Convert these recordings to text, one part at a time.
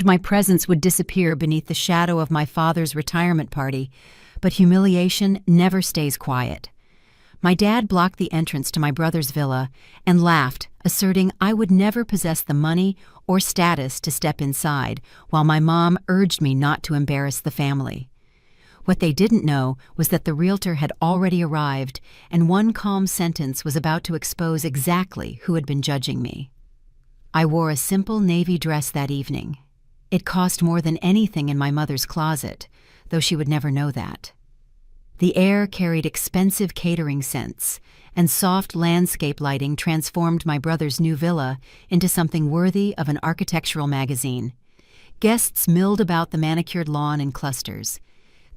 my presence would disappear beneath the shadow of my father's retirement party, but humiliation never stays quiet. My dad blocked the entrance to my brother's villa and laughed, asserting I would never possess the money or status to step inside, while my mom urged me not to embarrass the family. What they didn't know was that the realtor had already arrived, and one calm sentence was about to expose exactly who had been judging me. I wore a simple navy dress that evening. It cost more than anything in my mother's closet, though she would never know that. The air carried expensive catering scents, and soft landscape lighting transformed my brother's new villa into something worthy of an architectural magazine. Guests milled about the manicured lawn in clusters.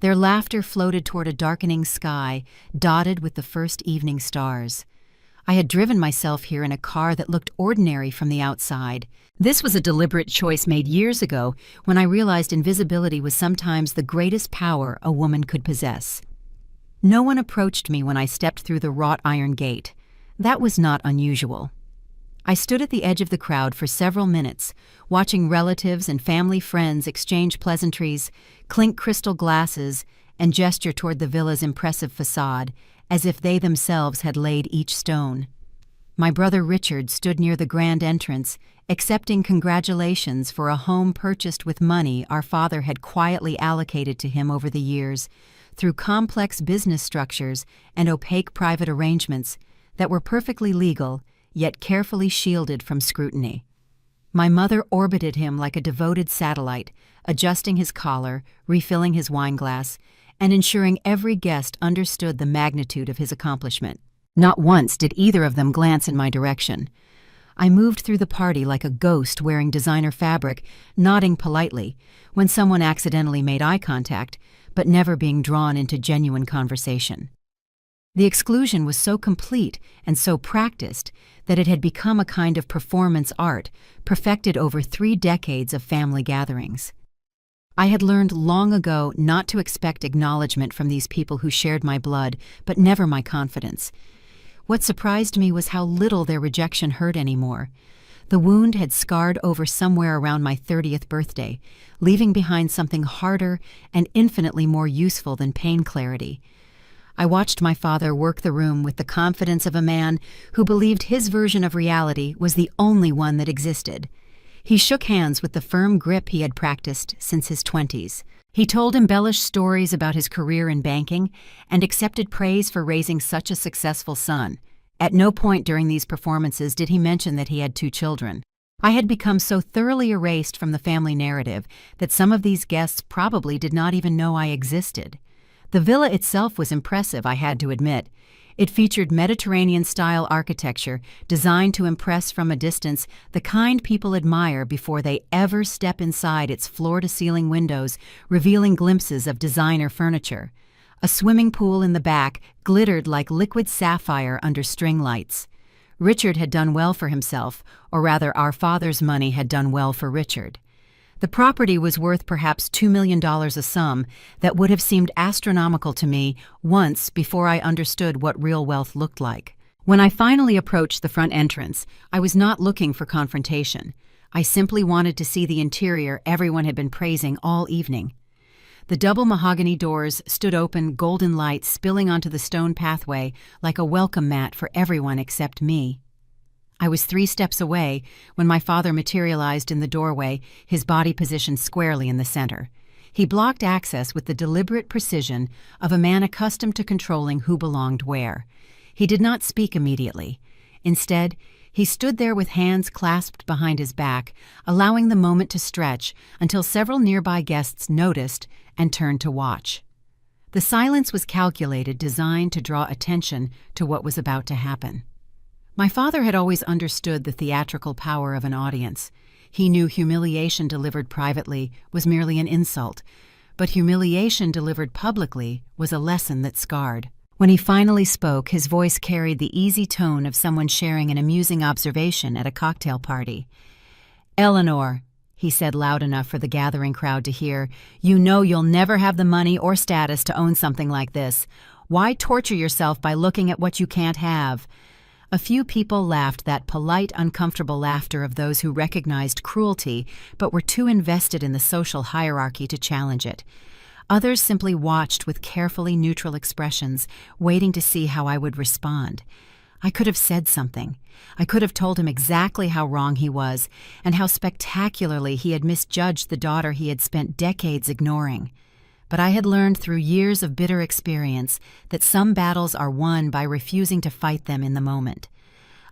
Their laughter floated toward a darkening sky, dotted with the first evening stars. I had driven myself here in a car that looked ordinary from the outside. This was a deliberate choice made years ago when I realized invisibility was sometimes the greatest power a woman could possess. No one approached me when I stepped through the wrought iron gate. That was not unusual. I stood at the edge of the crowd for several minutes, watching relatives and family friends exchange pleasantries, clink crystal glasses, and gesture toward the villa's impressive facade, as if they themselves had laid each stone. My brother Richard stood near the grand entrance, accepting congratulations for a home purchased with money our father had quietly allocated to him over the years, through complex business structures and opaque private arrangements that were perfectly legal, yet carefully shielded from scrutiny. My mother orbited him like a devoted satellite, adjusting his collar, refilling his wineglass, and ensuring every guest understood the magnitude of his accomplishment. Not once did either of them glance in my direction. I moved through the party like a ghost wearing designer fabric, nodding politely when someone accidentally made eye contact, but never being drawn into genuine conversation. The exclusion was so complete and so practiced that it had become a kind of performance art, perfected over 3 decades of family gatherings. I had learned long ago not to expect acknowledgement from these people who shared my blood, but never my confidence. What surprised me was how little their rejection hurt anymore. The wound had scarred over somewhere around my 30th birthday, leaving behind something harder and infinitely more useful than pain clarity. I watched my father work the room with the confidence of a man who believed his version of reality was the only one that existed. He shook hands with the firm grip he had practiced since his 20s. He told embellished stories about his career in banking and accepted praise for raising such a successful son. At no point during these performances did he mention that he had 2 children. I had become so thoroughly erased from the family narrative that some of these guests probably did not even know I existed. The villa itself was impressive, I had to admit. It featured Mediterranean-style architecture designed to impress from a distance, the kind people admire before they ever step inside its floor-to-ceiling windows, revealing glimpses of designer furniture. A swimming pool in the back glittered like liquid sapphire under string lights. Richard had done well for himself, or rather our father's money had done well for Richard. The property was worth perhaps $2 million, a sum that would have seemed astronomical to me once before I understood what real wealth looked like. When I finally approached the front entrance, I was not looking for confrontation. I simply wanted to see the interior everyone had been praising all evening. The double mahogany doors stood open, golden light spilling onto the stone pathway like a welcome mat for everyone except me. I was 3 steps away when my father materialized in the doorway, his body positioned squarely in the center. He blocked access with the deliberate precision of a man accustomed to controlling who belonged where. He did not speak immediately. Instead, he stood there with hands clasped behind his back, allowing the moment to stretch until several nearby guests noticed and turned to watch. The silence was calculated, designed to draw attention to what was about to happen. My father had always understood the theatrical power of an audience. He knew humiliation delivered privately was merely an insult, but humiliation delivered publicly was a lesson that scarred. When he finally spoke, his voice carried the easy tone of someone sharing an amusing observation at a cocktail party. "Eleanor," he said loud enough for the gathering crowd to hear, "you know you'll never have the money or status to own something like this. Why torture yourself by looking at what you can't have? A few people laughed that polite, uncomfortable laughter of those who recognized cruelty but were too invested in the social hierarchy to challenge it. Others simply watched with carefully neutral expressions, waiting to see how I would respond. I could have said something. I could have told him exactly how wrong he was and how spectacularly he had misjudged the daughter he had spent decades ignoring. But I had learned through years of bitter experience that some battles are won by refusing to fight them in the moment.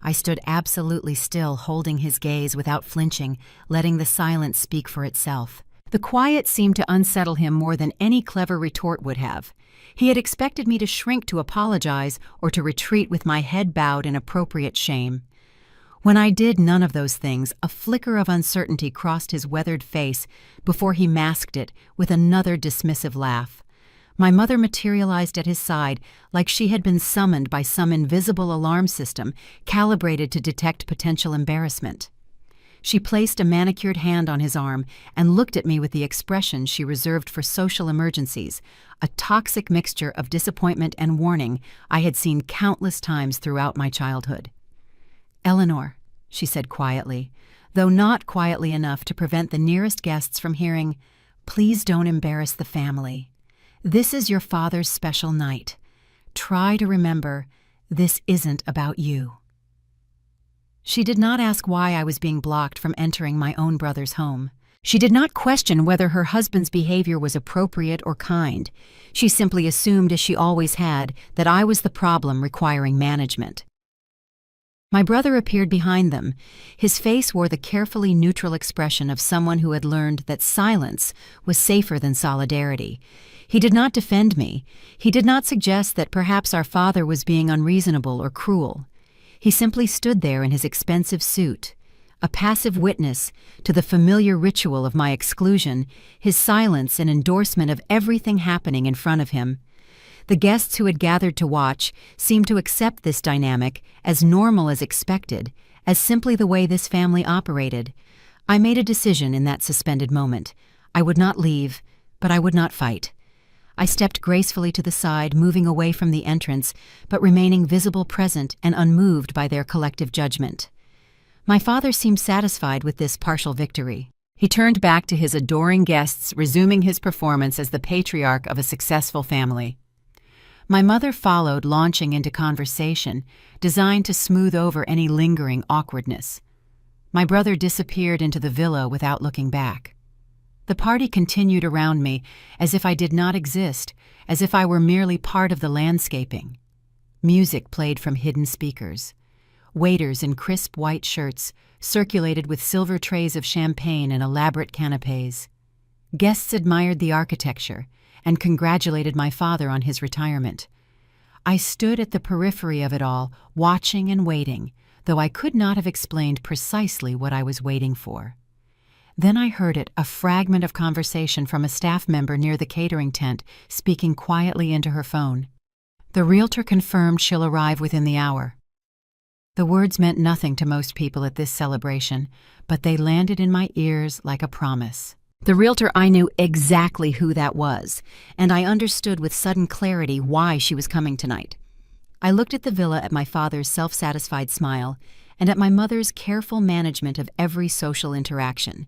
I stood absolutely still, holding his gaze without flinching, letting the silence speak for itself. The quiet seemed to unsettle him more than any clever retort would have. He had expected me to shrink to apologize or to retreat with my head bowed in appropriate shame. When I did none of those things, a flicker of uncertainty crossed his weathered face before he masked it with another dismissive laugh. My mother materialized at his side like she had been summoned by some invisible alarm system calibrated to detect potential embarrassment. She placed a manicured hand on his arm and looked at me with the expression she reserved for social emergencies, a toxic mixture of disappointment and warning I had seen countless times throughout my childhood. "Eleanor," she said quietly, though not quietly enough to prevent the nearest guests from hearing, "please don't embarrass the family. This is your father's special night. Try to remember, this isn't about you." She did not ask why I was being blocked from entering my own brother's home. She did not question whether her husband's behavior was appropriate or kind. She simply assumed, as she always had, that I was the problem requiring management. My brother appeared behind them. His face wore the carefully neutral expression of someone who had learned that silence was safer than solidarity. He did not defend me. He did not suggest that perhaps our father was being unreasonable or cruel. He simply stood there in his expensive suit, a passive witness to the familiar ritual of my exclusion, his silence an endorsement of everything happening in front of him. The guests who had gathered to watch seemed to accept this dynamic as normal as expected, as simply the way this family operated. I made a decision in that suspended moment. I would not leave, but I would not fight. I stepped gracefully to the side, moving away from the entrance, but remaining visible, present, and unmoved by their collective judgment. My father seemed satisfied with this partial victory. He turned back to his adoring guests, resuming his performance as the patriarch of a successful family. My mother followed, launching into conversation, designed to smooth over any lingering awkwardness. My brother disappeared into the villa without looking back. The party continued around me as if I did not exist, as if I were merely part of the landscaping. Music played from hidden speakers. Waiters in crisp white shirts circulated with silver trays of champagne and elaborate canapes. Guests admired the architecture and congratulated my father on his retirement. I stood at the periphery of it all, watching and waiting, though I could not have explained precisely what I was waiting for. Then I heard it, a fragment of conversation from a staff member near the catering tent, speaking quietly into her phone. "The Realtor confirmed she'll arrive within the hour." The words meant nothing to most people at this celebration, but they landed in my ears like a promise. The Realtor, I knew exactly who that was, and I understood with sudden clarity why she was coming tonight. I looked at the villa, at my father's self-satisfied smile, and at my mother's careful management of every social interaction.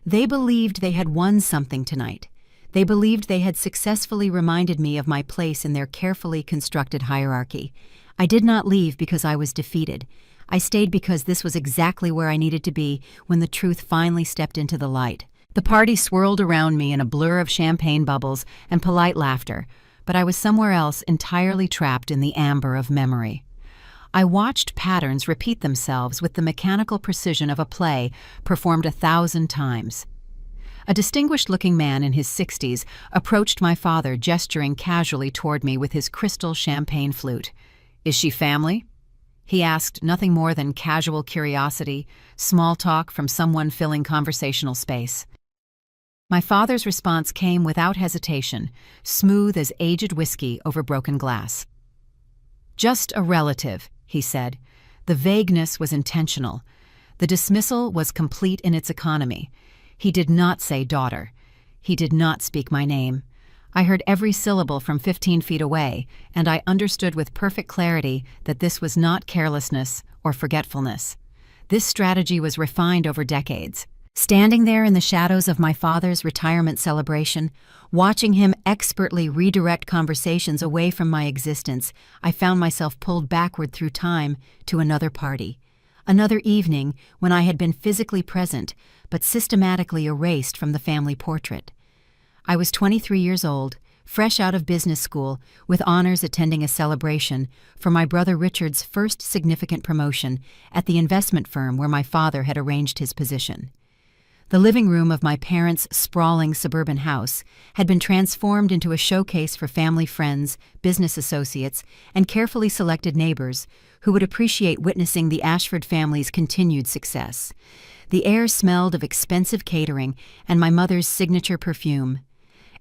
They believed they had won something tonight. They believed they had successfully reminded me of my place in their carefully constructed hierarchy. I did not leave because I was defeated. I stayed because this was exactly where I needed to be when the truth finally stepped into the light. The party swirled around me in a blur of champagne bubbles and polite laughter, but I was somewhere else, entirely trapped in the amber of memory. I watched patterns repeat themselves with the mechanical precision of a play performed 1,000 times. A distinguished-looking man in his 60s approached my father, gesturing casually toward me with his crystal champagne flute. "Is she family?" he asked, nothing more than casual curiosity, small talk from someone filling conversational space. My father's response came without hesitation, smooth as aged whiskey over broken glass. "Just a relative," he said. The vagueness was intentional. The dismissal was complete in its economy. He did not say daughter. He did not speak my name. I heard every syllable from 15 feet away, and I understood with perfect clarity that this was not carelessness or forgetfulness. This strategy was refined over decades. Standing there in the shadows of my father's retirement celebration, watching him expertly redirect conversations away from my existence, I found myself pulled backward through time to another party. Another evening when I had been physically present, but systematically erased from the family portrait. I was 23 years old, fresh out of business school, with honors attending a celebration for my brother Richard's first significant promotion at the investment firm where my father had arranged his position. The living room of my parents' sprawling suburban house had been transformed into a showcase for family friends, business associates, and carefully selected neighbors who would appreciate witnessing the Ashford family's continued success. The air smelled of expensive catering and my mother's signature perfume.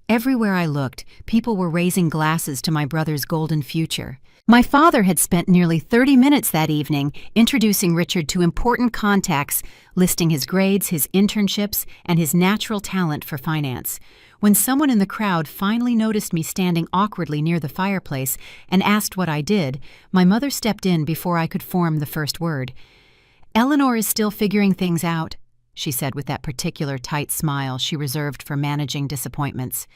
Everywhere I looked, people were raising glasses to my brother's golden future. My father had spent nearly 30 minutes that evening introducing Richard to important contacts, listing his grades, his internships, and his natural talent for finance. When someone in the crowd finally noticed me standing awkwardly near the fireplace and asked what I did, my mother stepped in before I could form the first word. "Eleanor is still figuring things out," she said with that particular tight smile she reserved for managing disappointments.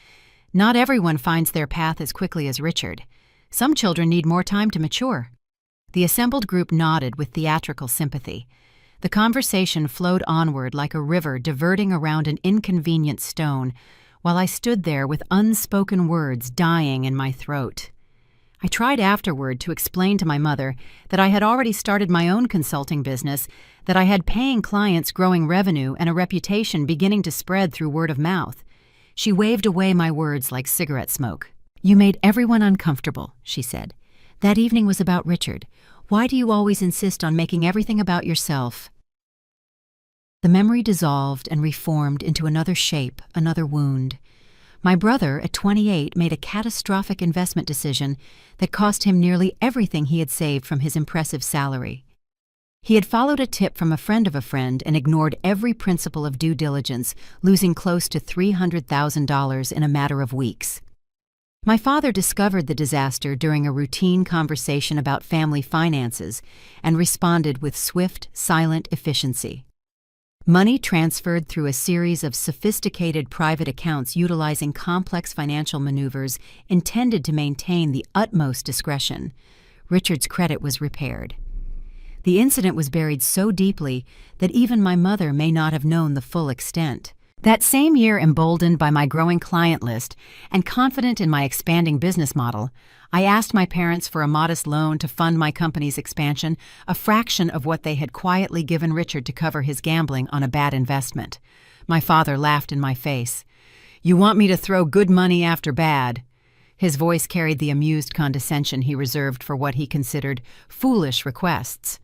"Not everyone finds their path as quickly as Richard. Some children need more time to mature." The assembled group nodded with theatrical sympathy. The conversation flowed onward like a river diverting around an inconvenient stone, while I stood there with unspoken words dying in my throat. I tried afterward to explain to my mother that I had already started my own consulting business, that I had paying clients, growing revenue, and a reputation beginning to spread through word of mouth. She waved away my words like cigarette smoke. "You made everyone uncomfortable," she said. "That evening was about Richard. Why do you always insist on making everything about yourself?" The memory dissolved and reformed into another shape, another wound. My brother, at 28, made a catastrophic investment decision that cost him nearly everything he had saved from his impressive salary. He had followed a tip from a friend of a friend and ignored every principle of due diligence, losing close to $300,000 in a matter of weeks. My father discovered the disaster during a routine conversation about family finances and responded with swift, silent efficiency. Money transferred through a series of sophisticated private accounts utilizing complex financial maneuvers intended to maintain the utmost discretion. Richard's credit was repaired. The incident was buried so deeply that even my mother may not have known the full extent. That same year, emboldened by my growing client list and confident in my expanding business model, I asked my parents for a modest loan to fund my company's expansion, a fraction of what they had quietly given Richard to cover his gambling on a bad investment. My father laughed in my face. "You want me to throw good money after bad?" His voice carried the amused condescension he reserved for what he considered foolish requests.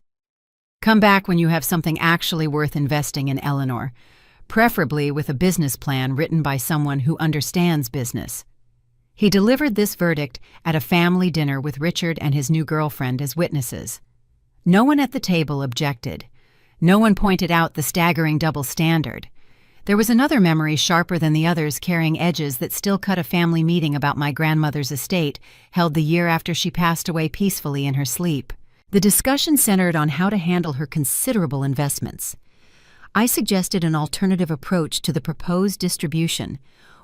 "Come back when you have something actually worth investing in, Eleanor. Preferably with a business plan written by someone who understands business." He delivered this verdict at a family dinner with Richard and his new girlfriend as witnesses. No one at the table objected. No one pointed out the staggering double standard. There was another memory sharper than the others, carrying edges that still cut a family meeting about my grandmother's estate, held the year after she passed away peacefully in her sleep. The discussion centered on how to handle her considerable investments. I suggested an alternative approach to the proposed distribution,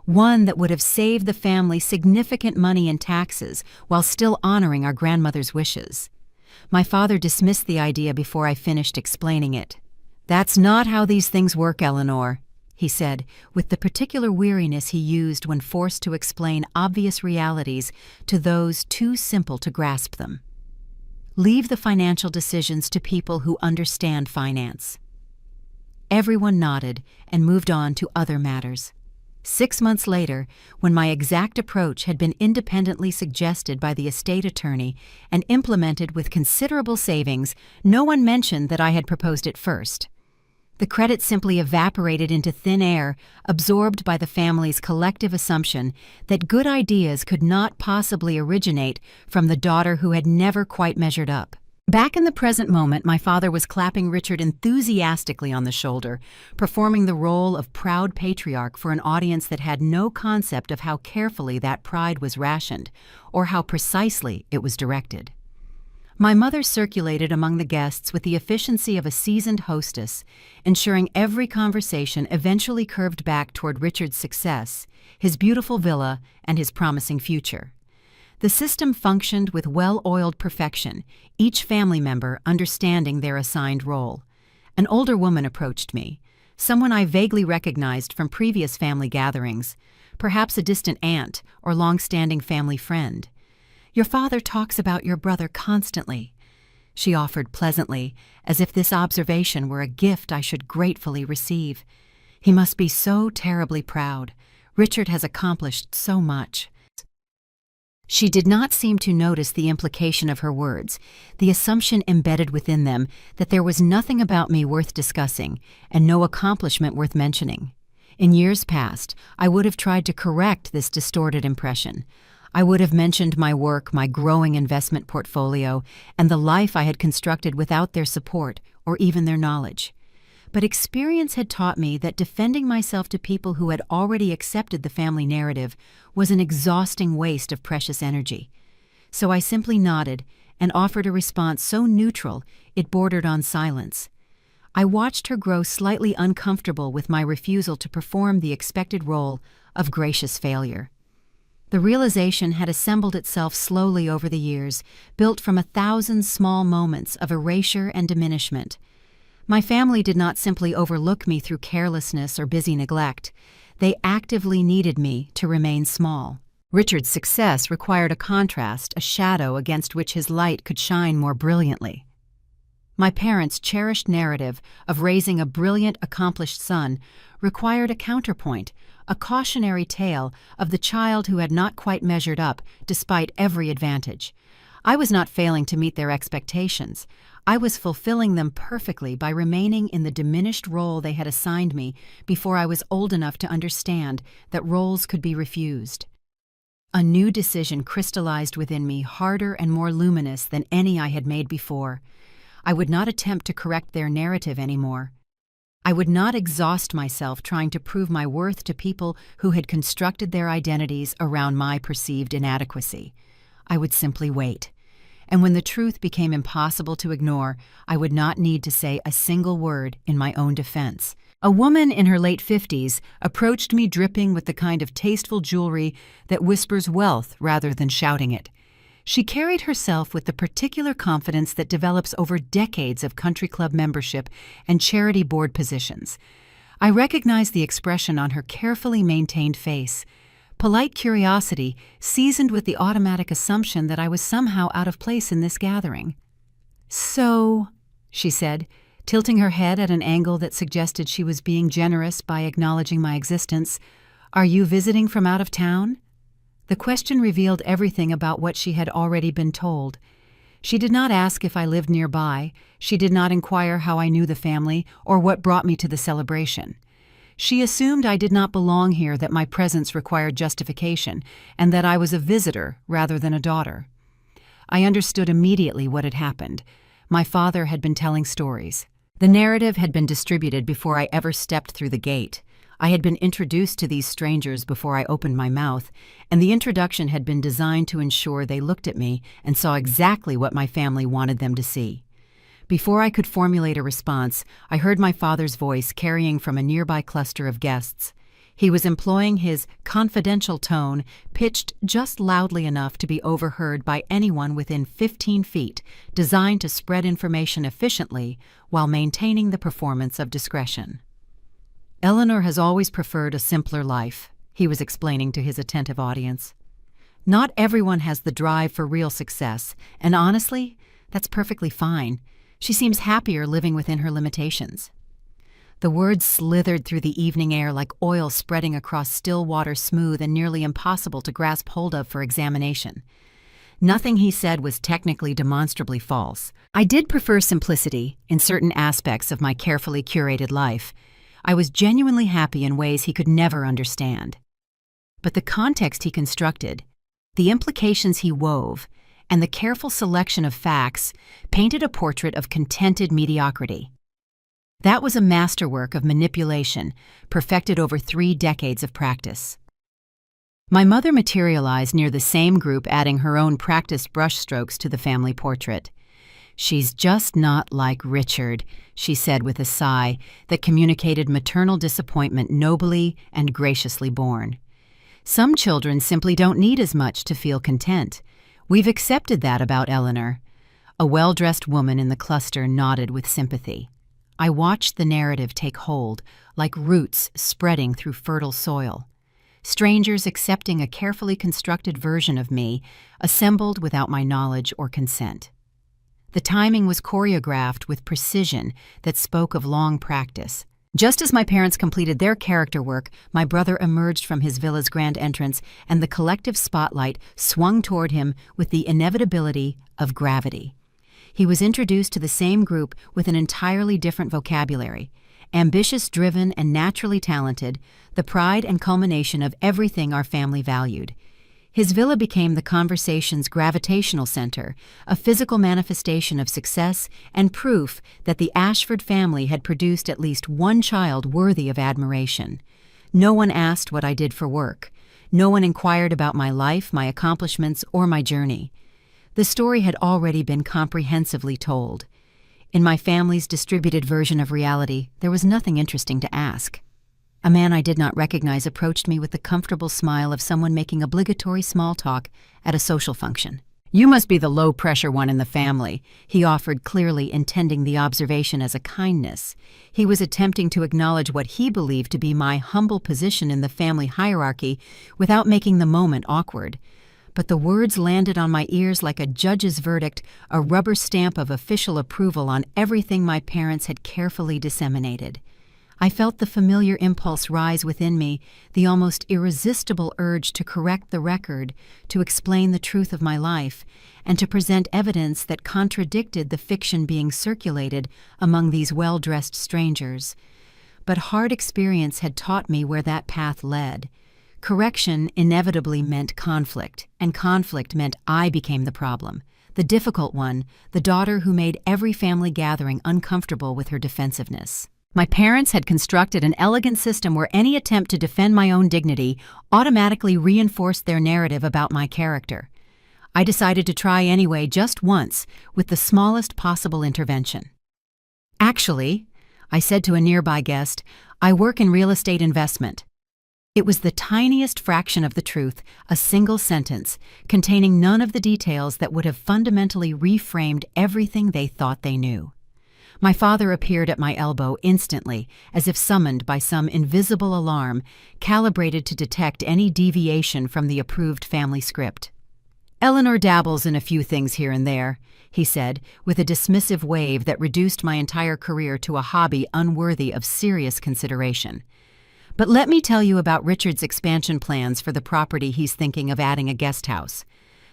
one that would have saved the family significant money in taxes while still honoring our grandmother's wishes. My father dismissed the idea before I finished explaining it. "That's not how these things work, Eleanor," he said, with the particular weariness he used when forced to explain obvious realities to those too simple to grasp them. "Leave the financial decisions to people who understand finance." Everyone nodded and moved on to other matters. 6 months later, when my exact approach had been independently suggested by the estate attorney and implemented with considerable savings, no one mentioned that I had proposed it first. The credit simply evaporated into thin air, absorbed by the family's collective assumption that good ideas could not possibly originate from the daughter who had never quite measured up. Back in the present moment, my father was clapping Richard enthusiastically on the shoulder, performing the role of proud patriarch for an audience that had no concept of how carefully that pride was rationed, or how precisely it was directed. My mother circulated among the guests with the efficiency of a seasoned hostess, ensuring every conversation eventually curved back toward Richard's success, his beautiful villa, and his promising future. The system functioned with well-oiled perfection, each family member understanding their assigned role. An older woman approached me, someone I vaguely recognized from previous family gatherings, perhaps a distant aunt or long-standing family friend. "Your father talks about your brother constantly," she offered pleasantly, as if this observation were a gift I should gratefully receive. "He must be so terribly proud. Richard has accomplished so much." She did not seem to notice the implication of her words, the assumption embedded within them that there was nothing about me worth discussing and no accomplishment worth mentioning. In years past, I would have tried to correct this distorted impression. I would have mentioned my work, my growing investment portfolio, and the life I had constructed without their support or even their knowledge. But experience had taught me that defending myself to people who had already accepted the family narrative was an exhausting waste of precious energy. So I simply nodded and offered a response so neutral it bordered on silence. I watched her grow slightly uncomfortable with my refusal to perform the expected role of gracious failure. The realization had assembled itself slowly over the years, built from 1,000 small moments of erasure and diminishment. My family did not simply overlook me through carelessness or busy neglect. They actively needed me to remain small. Richard's success required a contrast, a shadow against which his light could shine more brilliantly. My parents' cherished narrative of raising a brilliant, accomplished son required a counterpoint, a cautionary tale of the child who had not quite measured up despite every advantage. I was not failing to meet their expectations. I was fulfilling them perfectly by remaining in the diminished role they had assigned me before I was old enough to understand that roles could be refused. A new decision crystallized within me, harder and more luminous than any I had made before. I would not attempt to correct their narrative anymore. I would not exhaust myself trying to prove my worth to people who had constructed their identities around my perceived inadequacy. I would simply wait. And when the truth became impossible to ignore, I would not need to say a single word in my own defense. A woman in her late 50s approached me dripping with the kind of tasteful jewelry that whispers wealth rather than shouting it. She carried herself with the particular confidence that develops over decades of country club membership and charity board positions. I recognized the expression on her carefully maintained face. Polite curiosity seasoned with the automatic assumption that I was somehow out of place in this gathering. "So," she said, tilting her head at an angle that suggested she was being generous by acknowledging my existence, "are you visiting from out of town?" The question revealed everything about what she had already been told. She did not ask if I lived nearby. She did not inquire how I knew the family or what brought me to the celebration. She assumed I did not belong here, that my presence required justification, and that I was a visitor rather than a daughter. I understood immediately what had happened. My father had been telling stories. The narrative had been distributed before I ever stepped through the gate. I had been introduced to these strangers before I opened my mouth, and the introduction had been designed to ensure they looked at me and saw exactly what my family wanted them to see. Before I could formulate a response, I heard my father's voice carrying from a nearby cluster of guests. He was employing his confidential tone, pitched just loudly enough to be overheard by anyone within 15 feet, designed to spread information efficiently while maintaining the performance of discretion. "Eleanor has always preferred a simpler life," he was explaining to his attentive audience. "Not everyone has the drive for real success, and honestly, that's perfectly fine. She seems happier living within her limitations." The words slithered through the evening air like oil spreading across still water, smooth and nearly impossible to grasp hold of for examination. Nothing he said was technically demonstrably false. I did prefer simplicity in certain aspects of my carefully curated life. I was genuinely happy in ways he could never understand. But the context he constructed, the implications he wove, and the careful selection of facts painted a portrait of contented mediocrity. That was a masterwork of manipulation, perfected over 3 decades of practice. My mother materialized near the same group, adding her own practiced brushstrokes to the family portrait. "She's just not like Richard," she said with a sigh that communicated maternal disappointment nobly and graciously borne. "Some children simply don't need as much to feel content. We've accepted that about Eleanor." A well-dressed woman in the cluster nodded with sympathy. I watched the narrative take hold, like roots spreading through fertile soil. Strangers accepting a carefully constructed version of me, assembled without my knowledge or consent. The timing was choreographed with precision that spoke of long practice. Just as my parents completed their character work, my brother emerged from his villa's grand entrance, and the collective spotlight swung toward him with the inevitability of gravity. He was introduced to the same group with an entirely different vocabulary. Ambitious, driven, and naturally talented, the pride and culmination of everything our family valued. His villa became the conversation's gravitational center, a physical manifestation of success and proof that the Ashford family had produced at least one child worthy of admiration. No one asked what I did for work. No one inquired about my life, my accomplishments, or my journey. The story had already been comprehensively told. In my family's distributed version of reality, there was nothing interesting to ask. A man I did not recognize approached me with the comfortable smile of someone making obligatory small talk at a social function. "You must be the low-pressure one in the family," he offered, clearly intending the observation as a kindness. He was attempting to acknowledge what he believed to be my humble position in the family hierarchy without making the moment awkward. But the words landed on my ears like a judge's verdict, a rubber stamp of official approval on everything my parents had carefully disseminated. I felt the familiar impulse rise within me, the almost irresistible urge to correct the record, to explain the truth of my life, and to present evidence that contradicted the fiction being circulated among these well-dressed strangers. But hard experience had taught me where that path led. Correction inevitably meant conflict, and conflict meant I became the problem, the difficult one, the daughter who made every family gathering uncomfortable with her defensiveness. My parents had constructed an elegant system where any attempt to defend my own dignity automatically reinforced their narrative about my character. I decided to try anyway, just once, with the smallest possible intervention. "Actually," I said to a nearby guest, "I work in real estate investment." It was the tiniest fraction of the truth, a single sentence, containing none of the details that would have fundamentally reframed everything they thought they knew. My father appeared at my elbow instantly, as if summoned by some invisible alarm, calibrated to detect any deviation from the approved family script. "Eleanor dabbles in a few things here and there," he said, with a dismissive wave that reduced my entire career to a hobby unworthy of serious consideration. "But let me tell you about Richard's expansion plans for the property he's thinking of adding a guest house."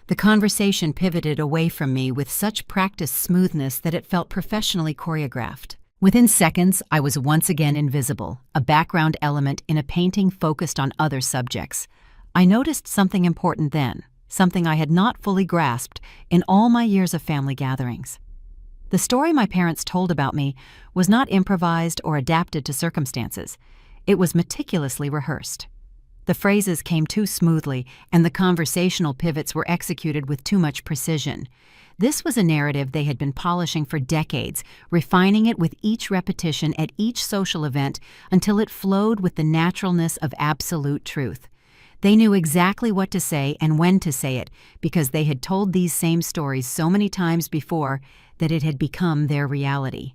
The conversation pivoted away from me with such practiced smoothness that it felt professionally choreographed. Within seconds, I was once again invisible, a background element in a painting focused on other subjects. I noticed something important then, something I had not fully grasped in all my years of family gatherings. The story my parents told about me was not improvised or adapted to circumstances. It was meticulously rehearsed. The phrases came too smoothly, and the conversational pivots were executed with too much precision. This was a narrative they had been polishing for decades, refining it with each repetition at each social event until it flowed with the naturalness of absolute truth. They knew exactly what to say and when to say it, because they had told these same stories so many times before that it had become their reality.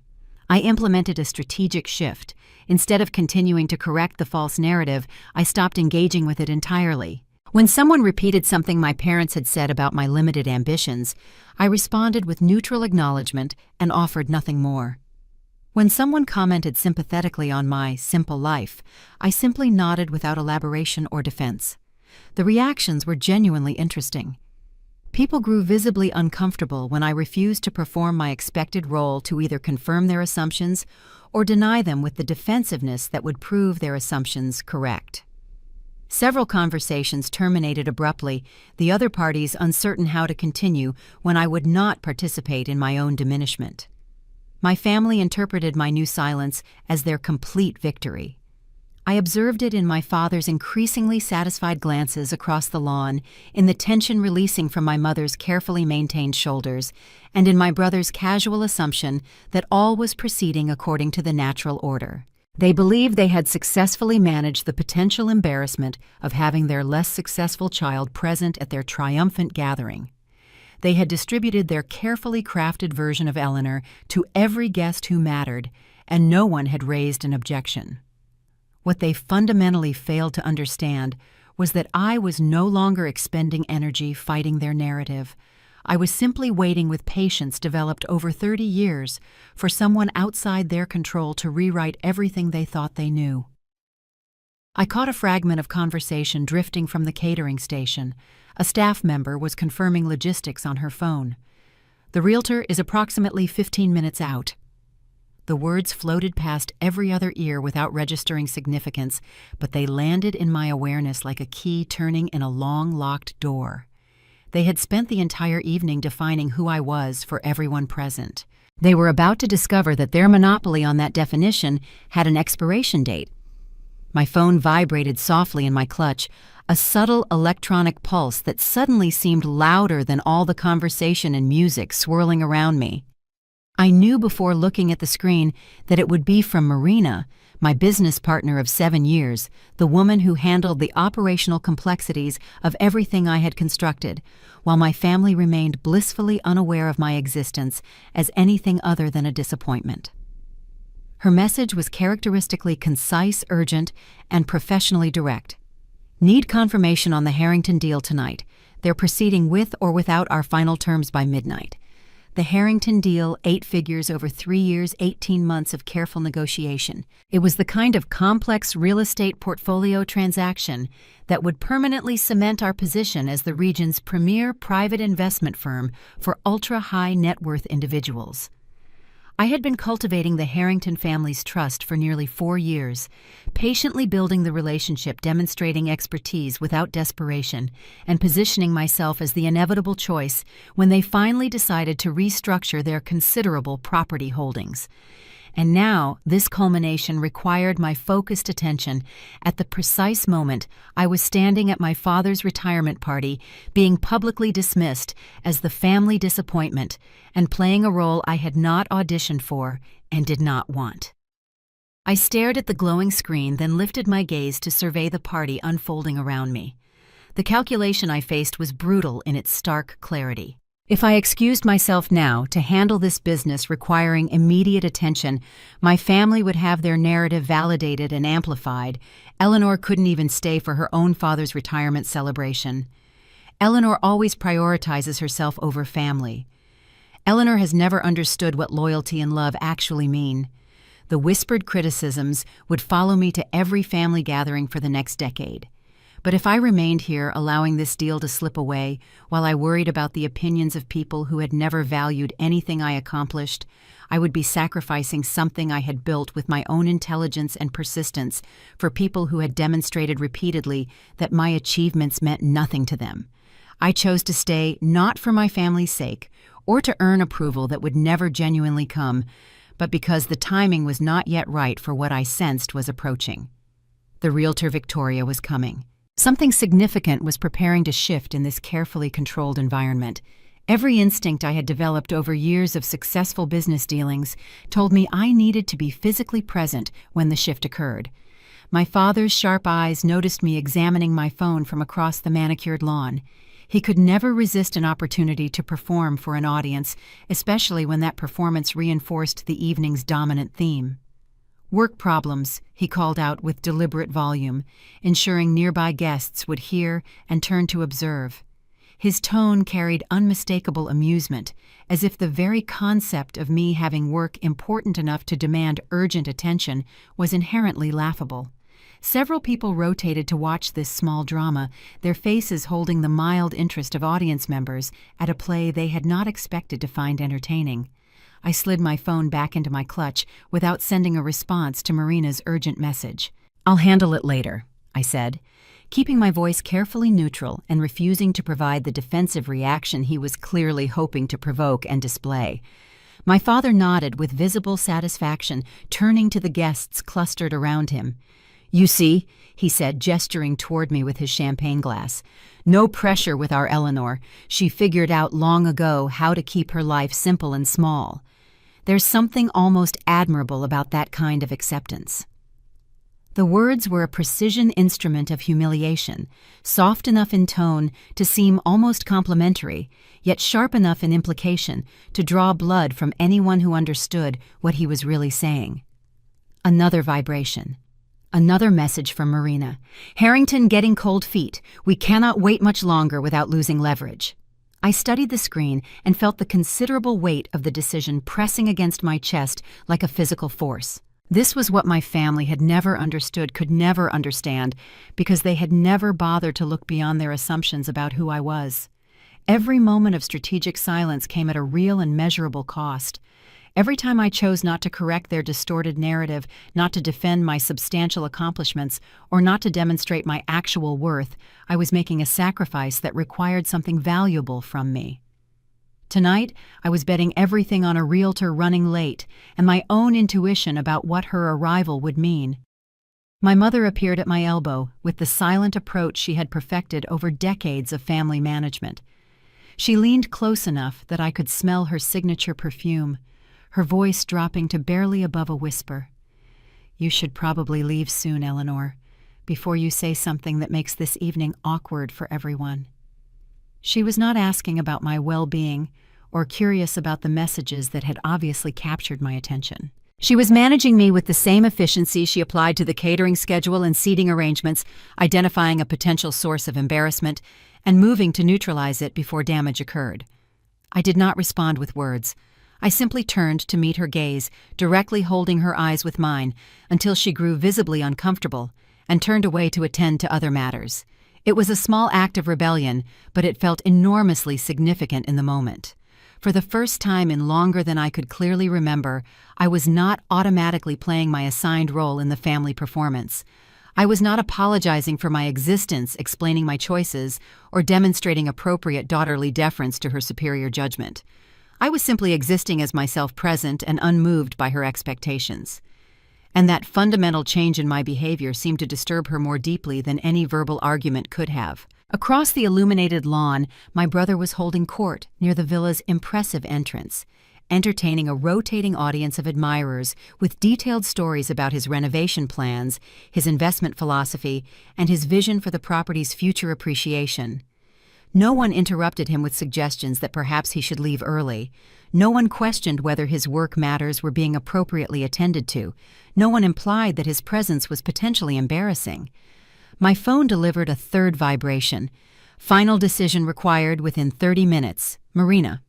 I implemented a strategic shift. Instead of continuing to correct the false narrative, I stopped engaging with it entirely. When someone repeated something my parents had said about my limited ambitions, I responded with neutral acknowledgement and offered nothing more. When someone commented sympathetically on my simple life, I simply nodded without elaboration or defense. The reactions were genuinely interesting. People grew visibly uncomfortable when I refused to perform my expected role to either confirm their assumptions or deny them with the defensiveness that would prove their assumptions correct. Several conversations terminated abruptly, the other parties uncertain how to continue when I would not participate in my own diminishment. My family interpreted my new silence as their complete victory. I observed it in my father's increasingly satisfied glances across the lawn, in the tension releasing from my mother's carefully maintained shoulders, and in my brother's casual assumption that all was proceeding according to the natural order. They believed they had successfully managed the potential embarrassment of having their less successful child present at their triumphant gathering. They had distributed their carefully crafted version of Eleanor to every guest who mattered, and no one had raised an objection. What they fundamentally failed to understand was that I was no longer expending energy fighting their narrative. I was simply waiting with patience developed over 30 years for someone outside their control to rewrite everything they thought they knew. I caught a fragment of conversation drifting from the catering station. A staff member was confirming logistics on her phone. "The Realtor is approximately 15 minutes out." The words floated past every other ear without registering significance, but they landed in my awareness like a key turning in a long, locked door. They had spent the entire evening defining who I was for everyone present. They were about to discover that their monopoly on that definition had an expiration date. My phone vibrated softly in my clutch, a subtle electronic pulse that suddenly seemed louder than all the conversation and music swirling around me. I knew before looking at the screen that it would be from Marina, my business partner of 7 years, the woman who handled the operational complexities of everything I had constructed, while my family remained blissfully unaware of my existence as anything other than a disappointment. Her message was characteristically concise, urgent, and professionally direct. "Need confirmation on the Harrington deal tonight. They're proceeding with or without our final terms by midnight." The Harrington deal, 8 figures over 3 years, 18 months of careful negotiation. It was the kind of complex real estate portfolio transaction that would permanently cement our position as the region's premier private investment firm for ultra-high net worth individuals. I had been cultivating the Harrington family's trust for nearly 4 years, patiently building the relationship, demonstrating expertise without desperation, and positioning myself as the inevitable choice when they finally decided to restructure their considerable property holdings. And now, this culmination required my focused attention at the precise moment I was standing at my father's retirement party, being publicly dismissed as the family disappointment and playing a role I had not auditioned for and did not want. I stared at the glowing screen, then lifted my gaze to survey the party unfolding around me. The calculation I faced was brutal in its stark clarity. If I excused myself now to handle this business requiring immediate attention, my family would have their narrative validated and amplified. Eleanor couldn't even stay for her own father's retirement celebration. Eleanor always prioritizes herself over family. Eleanor has never understood what loyalty and love actually mean. The whispered criticisms would follow me to every family gathering for the next decade. But if I remained here allowing this deal to slip away while I worried about the opinions of people who had never valued anything I accomplished, I would be sacrificing something I had built with my own intelligence and persistence for people who had demonstrated repeatedly that my achievements meant nothing to them. I chose to stay not for my family's sake or to earn approval that would never genuinely come, but because the timing was not yet right for what I sensed was approaching. The Realtor Victoria was coming. Something significant was preparing to shift in this carefully controlled environment. Every instinct I had developed over years of successful business dealings told me I needed to be physically present when the shift occurred. My father's sharp eyes noticed me examining my phone from across the manicured lawn. He could never resist an opportunity to perform for an audience, especially when that performance reinforced the evening's dominant theme. "Work problems," he called out with deliberate volume, ensuring nearby guests would hear and turn to observe. His tone carried unmistakable amusement, as if the very concept of me having work important enough to demand urgent attention was inherently laughable. Several people rotated to watch this small drama, their faces holding the mild interest of audience members at a play they had not expected to find entertaining. I slid my phone back into my clutch without sending a response to Marina's urgent message. "I'll handle it later," I said. keeping my voice carefully neutral and refusing to provide the defensive reaction he was clearly hoping to provoke and display. My father nodded with visible satisfaction, turning to the guests clustered around him. "You see," he said, gesturing toward me with his champagne glass. "No pressure with our Eleanor. She figured out long ago how to keep her life simple and small." There's something almost admirable about that kind of acceptance. The words were a precision instrument of humiliation, soft enough in tone to seem almost complimentary, yet sharp enough in implication to draw blood from anyone who understood what he was really saying. Another vibration. Another message from Marina. "Harrington getting cold feet. We cannot wait much longer without losing leverage." I studied the screen and felt the considerable weight of the decision pressing against my chest like a physical force. This was what my family had never understood, could never understand, because they had never bothered to look beyond their assumptions about who I was. Every moment of strategic silence came at a real and measurable cost. Every time I chose not to correct their distorted narrative, not to defend my substantial accomplishments, or not to demonstrate my actual worth, I was making a sacrifice that required something valuable from me. Tonight, I was betting everything on a realtor running late and my own intuition about what her arrival would mean. My mother appeared at my elbow with the silent approach she had perfected over decades of family management. She leaned close enough that I could smell her signature perfume, her voice dropping to barely above a whisper. "You should probably leave soon, Eleanor, before you say something that makes this evening awkward for everyone." She was not asking about my well-being or curious about the messages that had obviously captured my attention. She was managing me with the same efficiency she applied to the catering schedule and seating arrangements, identifying a potential source of embarrassment and moving to neutralize it before damage occurred. I did not respond with words. I simply turned to meet her gaze, directly holding her eyes with mine, until she grew visibly uncomfortable and turned away to attend to other matters. It was a small act of rebellion, but it felt enormously significant in the moment. For the first time in longer than I could clearly remember, I was not automatically playing my assigned role in the family performance. I was not apologizing for my existence, explaining my choices, or demonstrating appropriate daughterly deference to her superior judgment. I was simply existing as myself, present and unmoved by her expectations. And that fundamental change in my behavior seemed to disturb her more deeply than any verbal argument could have. Across the illuminated lawn, my brother was holding court near the villa's impressive entrance, entertaining a rotating audience of admirers with detailed stories about his renovation plans, his investment philosophy, and his vision for the property's future appreciation. No one interrupted him with suggestions that perhaps he should leave early. No one questioned whether his work matters were being appropriately attended to. No one implied that his presence was potentially embarrassing. My phone delivered a third vibration. Final decision required within 30 minutes. Marina.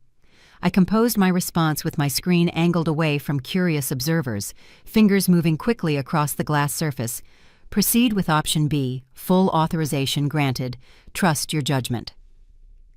I composed my response with my screen angled away from curious observers, fingers moving quickly across the glass surface. Proceed with option B. Full authorization granted. Trust your judgment.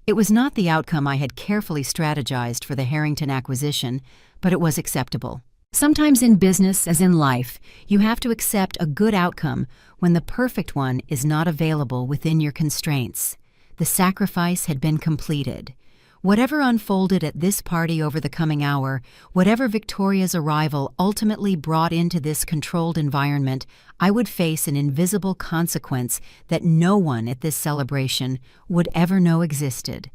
It was not the outcome I had carefully strategized for the Harrington acquisition, but it was acceptable. Sometimes in business, as in life, you have to accept a good outcome when the perfect one is not available within your constraints. The sacrifice had been completed. Whatever unfolded at this party over the coming hour, whatever Victoria's arrival ultimately brought into this controlled environment, I would face an invisible consequence that no one at this celebration would ever know existed.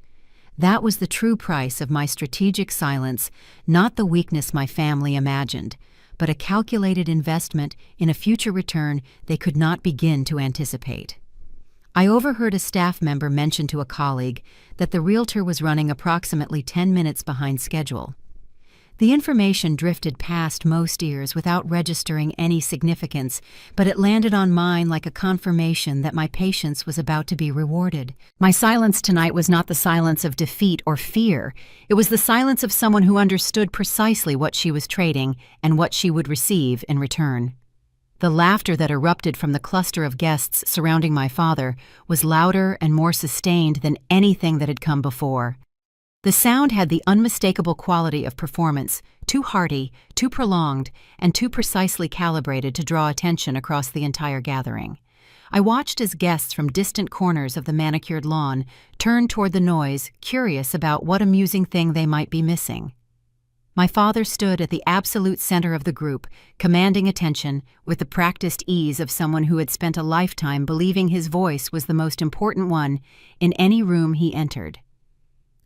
That was the true price of my strategic silence, not the weakness my family imagined, but a calculated investment in a future return they could not begin to anticipate. I overheard a staff member mention to a colleague that the Realtor was running approximately 10 minutes behind schedule. The information drifted past most ears without registering any significance, but it landed on mine like a confirmation that my patience was about to be rewarded. My silence tonight was not the silence of defeat or fear. It was the silence of someone who understood precisely what she was trading and what she would receive in return. The laughter that erupted from the cluster of guests surrounding my father was louder and more sustained than anything that had come before. The sound had the unmistakable quality of performance, too hearty, too prolonged, and too precisely calibrated to draw attention across the entire gathering. I watched as guests from distant corners of the manicured lawn turned toward the noise, curious about what amusing thing they might be missing. My father stood at the absolute center of the group, commanding attention with the practiced ease of someone who had spent a lifetime believing his voice was the most important one in any room he entered.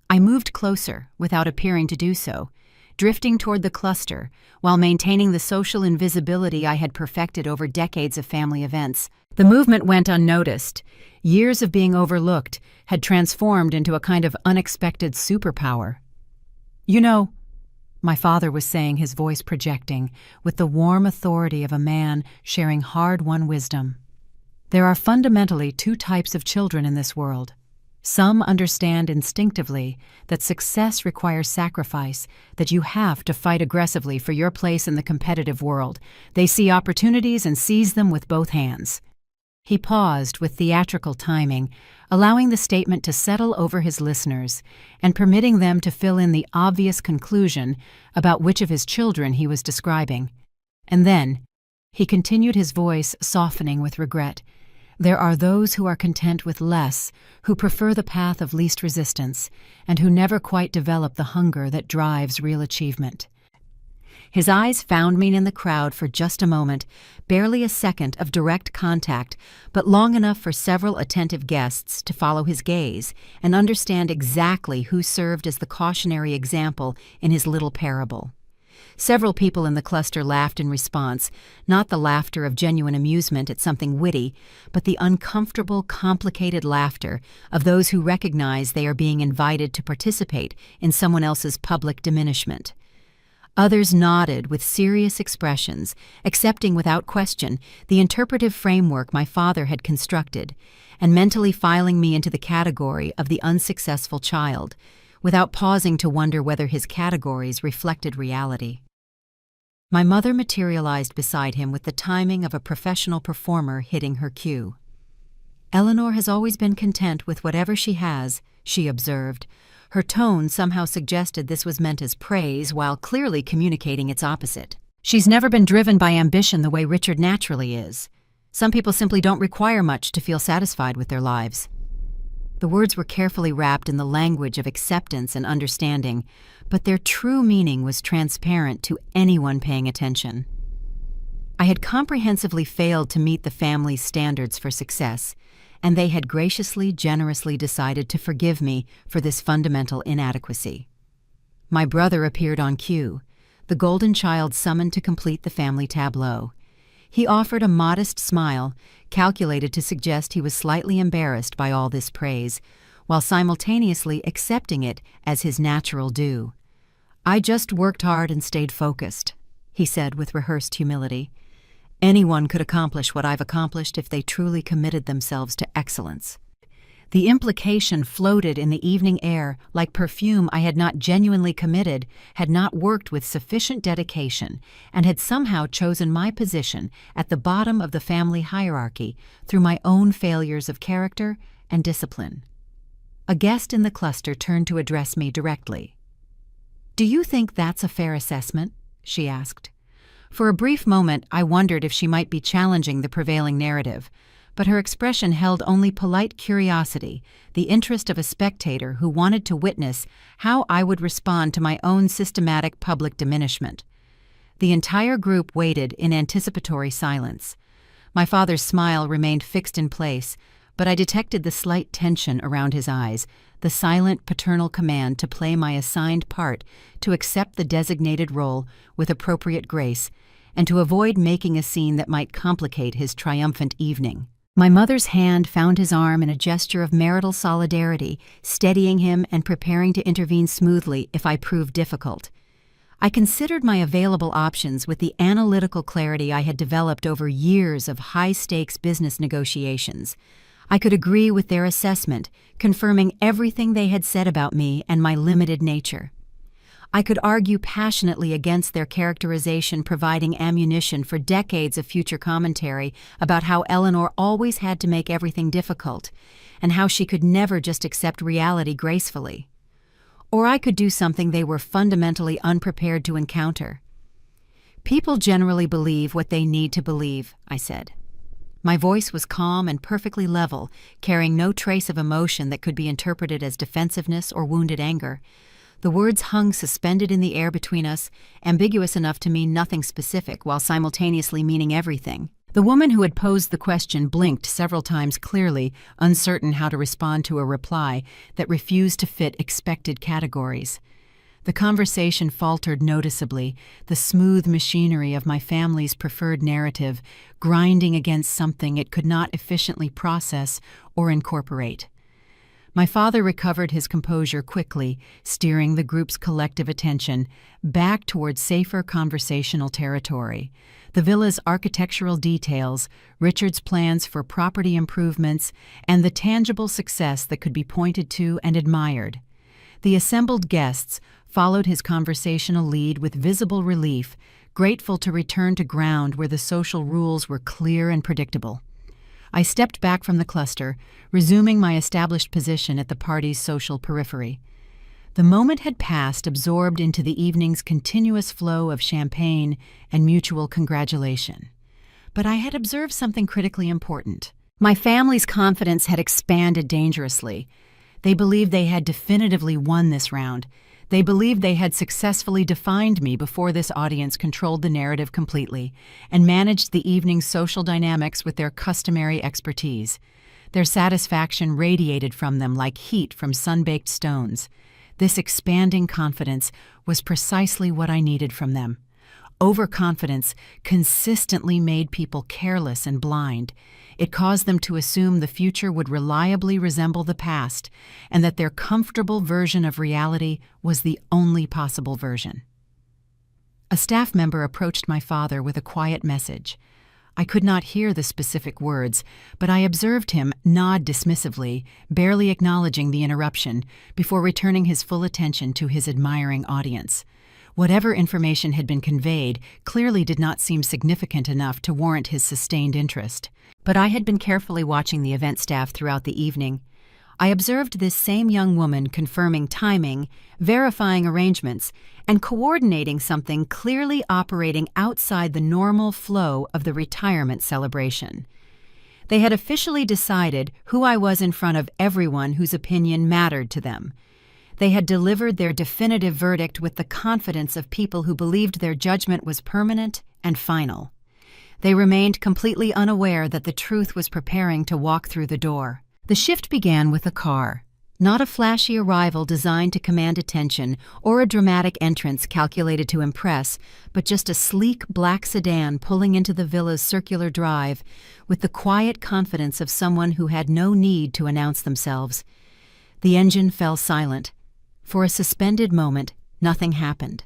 I moved closer without appearing to do so, drifting toward the cluster while maintaining the social invisibility I had perfected over decades of family events. The movement went unnoticed. Years of being overlooked had transformed into a kind of unexpected superpower. "You know," my father was saying, his voice projecting, with the warm authority of a man sharing hard-won wisdom, "there are fundamentally two types of children in this world. Some understand instinctively that success requires sacrifice, that you have to fight aggressively for your place in the competitive world. They see opportunities and seize them with both hands." He paused with theatrical timing, allowing the statement to settle over his listeners and permitting them to fill in the obvious conclusion about which of his children he was describing. And then, he continued, his voice softening with regret, "There are those who are content with less, who prefer the path of least resistance, and who never quite develop the hunger that drives real achievement." His eyes found me in the crowd for just a moment, barely a second of direct contact, but long enough for several attentive guests to follow his gaze and understand exactly who served as the cautionary example in his little parable. Several people in the cluster laughed in response, not the laughter of genuine amusement at something witty, but the uncomfortable, complicated laughter of those who recognize they are being invited to participate in someone else's public diminishment. Others nodded with serious expressions, accepting without question the interpretive framework my father had constructed, and mentally filing me into the category of the unsuccessful child, without pausing to wonder whether his categories reflected reality. My mother materialized beside him with the timing of a professional performer hitting her cue. "Eleanor has always been content with whatever she has," she observed. Her tone somehow suggested this was meant as praise while clearly communicating its opposite. "She's never been driven by ambition the way Richard naturally is. Some people simply don't require much to feel satisfied with their lives." The words were carefully wrapped in the language of acceptance and understanding, but their true meaning was transparent to anyone paying attention. I had comprehensively failed to meet the family's standards for success, and they had graciously, generously decided to forgive me for this fundamental inadequacy. My brother appeared on cue, the golden child summoned to complete the family tableau. He offered a modest smile, calculated to suggest he was slightly embarrassed by all this praise, while simultaneously accepting it as his natural due. "I just worked hard and stayed focused," he said with rehearsed humility. "Anyone could accomplish what I've accomplished if they truly committed themselves to excellence." The implication floated in the evening air like perfume. I had not genuinely committed, had not worked with sufficient dedication, and had somehow chosen my position at the bottom of the family hierarchy through my own failures of character and discipline. A guest in the cluster turned to address me directly. "Do you think that's a fair assessment?" she asked. For a brief moment, I wondered if she might be challenging the prevailing narrative, but her expression held only polite curiosity, the interest of a spectator who wanted to witness how I would respond to my own systematic public diminishment. The entire group waited in anticipatory silence. My father's smile remained fixed in place, but I detected the slight tension around his eyes, the silent paternal command to play my assigned part, to accept the designated role with appropriate grace, and to avoid making a scene that might complicate his triumphant evening. My mother's hand found his arm in a gesture of marital solidarity, steadying him and preparing to intervene smoothly if I proved difficult. I considered my available options with the analytical clarity I had developed over years of high-stakes business negotiations. I could agree with their assessment, confirming everything they had said about me and my limited nature. I could argue passionately against their characterization, providing ammunition for decades of future commentary about how Eleanor always had to make everything difficult, and how she could never just accept reality gracefully. Or I could do something they were fundamentally unprepared to encounter. "People generally believe what they need to believe," I said. My voice was calm and perfectly level, carrying no trace of emotion that could be interpreted as defensiveness or wounded anger. The words hung suspended in the air between us, ambiguous enough to mean nothing specific while simultaneously meaning everything. The woman who had posed the question blinked several times clearly, uncertain how to respond to a reply that refused to fit expected categories. The conversation faltered noticeably, the smooth machinery of my family's preferred narrative grinding against something it could not efficiently process or incorporate. My father recovered his composure quickly, steering the group's collective attention back toward safer conversational territory. The villa's architectural details, Richard's plans for property improvements, and the tangible success that could be pointed to and admired. The assembled guests followed his conversational lead with visible relief, grateful to return to ground where the social rules were clear and predictable. I stepped back from the cluster, resuming my established position at the party's social periphery. The moment had passed, absorbed into the evening's continuous flow of champagne and mutual congratulation. But I had observed something critically important. My family's confidence had expanded dangerously. They believed they had definitively won this round. They believed they had successfully defined me before this audience controlled the narrative completely and managed the evening's social dynamics with their customary expertise. Their satisfaction radiated from them like heat from sun-baked stones. This expanding confidence was precisely what I needed from them. Overconfidence consistently made people careless and blind. It caused them to assume the future would reliably resemble the past, and that their comfortable version of reality was the only possible version. A staff member approached my father with a quiet message. I could not hear the specific words, but I observed him nod dismissively, barely acknowledging the interruption, before returning his full attention to his admiring audience. Whatever information had been conveyed clearly did not seem significant enough to warrant his sustained interest. But I had been carefully watching the event staff throughout the evening. I observed this same young woman confirming timing, verifying arrangements, and coordinating something clearly operating outside the normal flow of the retirement celebration. They had officially decided who I was in front of everyone whose opinion mattered to them. They had delivered their definitive verdict with the confidence of people who believed their judgment was permanent and final. They remained completely unaware that the truth was preparing to walk through the door. The shift began with a car. Not a flashy arrival designed to command attention or a dramatic entrance calculated to impress, but just a sleek black sedan pulling into the villa's circular drive with the quiet confidence of someone who had no need to announce themselves. The engine fell silent. For a suspended moment, nothing happened.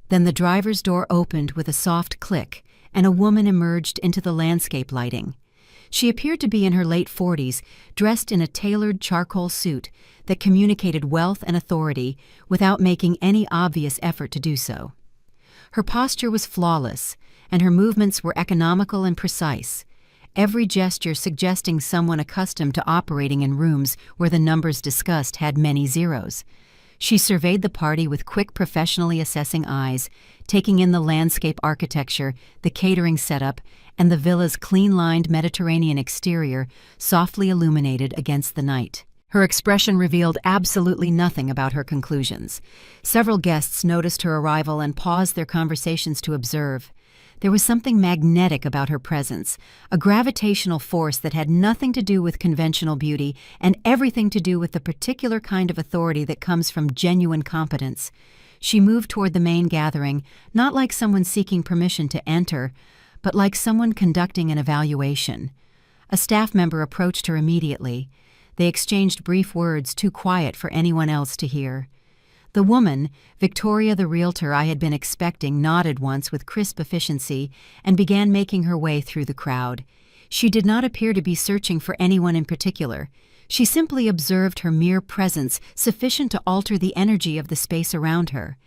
Then the driver's door opened with a soft click, and a woman emerged into the landscape lighting. She appeared to be in her late 40s, dressed in a tailored charcoal suit that communicated wealth and authority without making any obvious effort to do so. Her posture was flawless, and her movements were economical and precise, every gesture suggesting someone accustomed to operating in rooms where the numbers discussed had many zeros. She surveyed the party with quick, professionally assessing eyes, taking in the landscape architecture, the catering setup, and the villa's clean-lined Mediterranean exterior, softly illuminated against the night. Her expression revealed absolutely nothing about her conclusions. Several guests noticed her arrival and paused their conversations to observe. There was something magnetic about her presence, a gravitational force that had nothing to do with conventional beauty and everything to do with the particular kind of authority that comes from genuine competence. She moved toward the main gathering, not like someone seeking permission to enter, but like someone conducting an evaluation. A staff member approached her immediately. They exchanged brief words too quiet for anyone else to hear. The woman, Victoria the Realtor I had been expecting, nodded once with crisp efficiency and began making her way through the crowd. She did not appear to be searching for anyone in particular. She simply observed her mere presence sufficient to alter the energy of the space around her.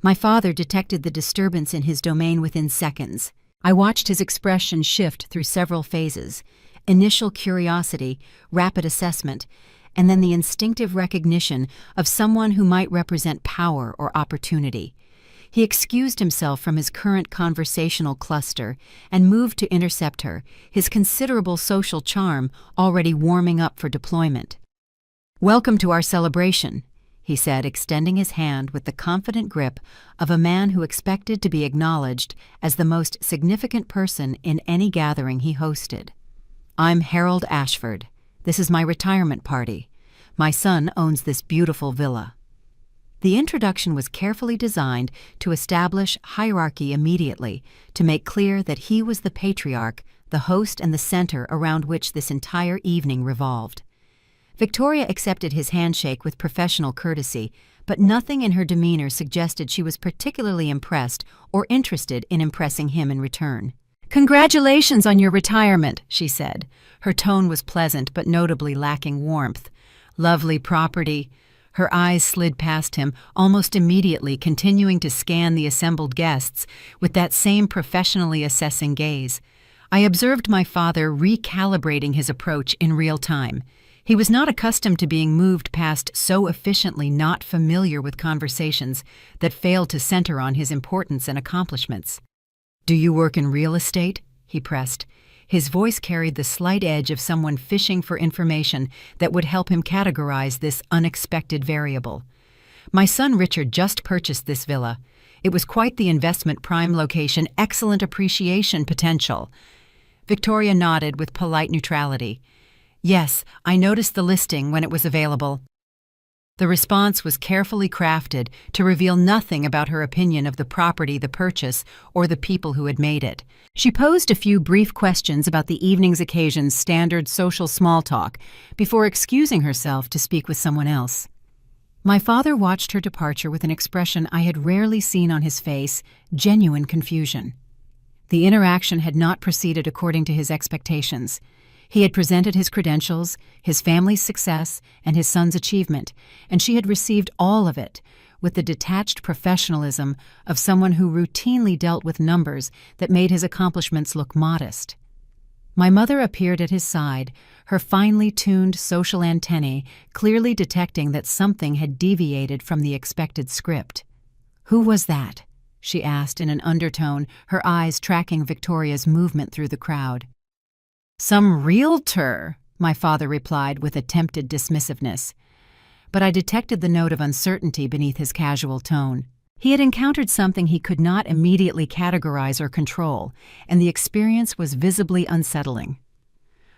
My father detected the disturbance in his domain within seconds. I watched his expression shift through several phases: initial curiosity, rapid assessment, and then the instinctive recognition of someone who might represent power or opportunity. He excused himself from his current conversational cluster and moved to intercept her, his considerable social charm already warming up for deployment. "Welcome to our celebration," he said, extending his hand with the confident grip of a man who expected to be acknowledged as the most significant person in any gathering he hosted. "I'm Harold Ashford. This is my retirement party. My son owns this beautiful villa." The introduction was carefully designed to establish hierarchy immediately, to make clear that he was the patriarch, the host, and the center around which this entire evening revolved. Victoria accepted his handshake with professional courtesy, but nothing in her demeanor suggested she was particularly impressed or interested in impressing him in return. "Congratulations on your retirement," she said. Her tone was pleasant but notably lacking warmth. "Lovely property." Her eyes slid past him almost immediately, continuing to scan the assembled guests with that same professionally assessing gaze. I observed my father recalibrating his approach in real time. He was not accustomed to being moved past so efficiently, not familiar with conversations that failed to center on his importance and accomplishments. "Do you work in real estate?" he pressed. His voice carried the slight edge of someone fishing for information that would help him categorize this unexpected variable. "My son Richard just purchased this villa. It was quite the investment, prime location, excellent appreciation potential." Victoria nodded with polite neutrality. "Yes, I noticed the listing when it was available." The response was carefully crafted to reveal nothing about her opinion of the property, the purchase, or the people who had made it. She posed a few brief questions about the evening's occasion's standard social small talk before excusing herself to speak with someone else. My father watched her departure with an expression I had rarely seen on his face, genuine confusion. The interaction had not proceeded according to his expectations. He had presented his credentials, his family's success, and his son's achievement, and she had received all of it with the detached professionalism of someone who routinely dealt with numbers that made his accomplishments look modest. My mother appeared at his side, her finely tuned social antennae clearly detecting that something had deviated from the expected script. "Who was that?" she asked in an undertone, her eyes tracking Victoria's movement through the crowd. "Some realtor," my father replied with attempted dismissiveness. But I detected the note of uncertainty beneath his casual tone. He had encountered something he could not immediately categorize or control, and the experience was visibly unsettling.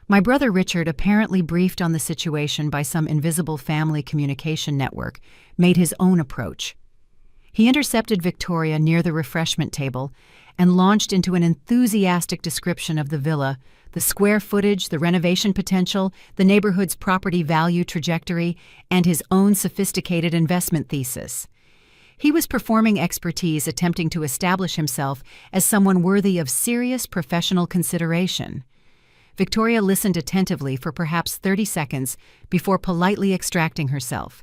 My brother Richard, apparently briefed on the situation by some invisible family communication network, made his own approach. He intercepted Victoria near the refreshment table and launched into an enthusiastic description of the villa, the square footage, the renovation potential, the neighborhood's property value trajectory, and his own sophisticated investment thesis. He was performing expertise, attempting to establish himself as someone worthy of serious professional consideration. Victoria listened attentively for perhaps 30 seconds before politely extracting herself.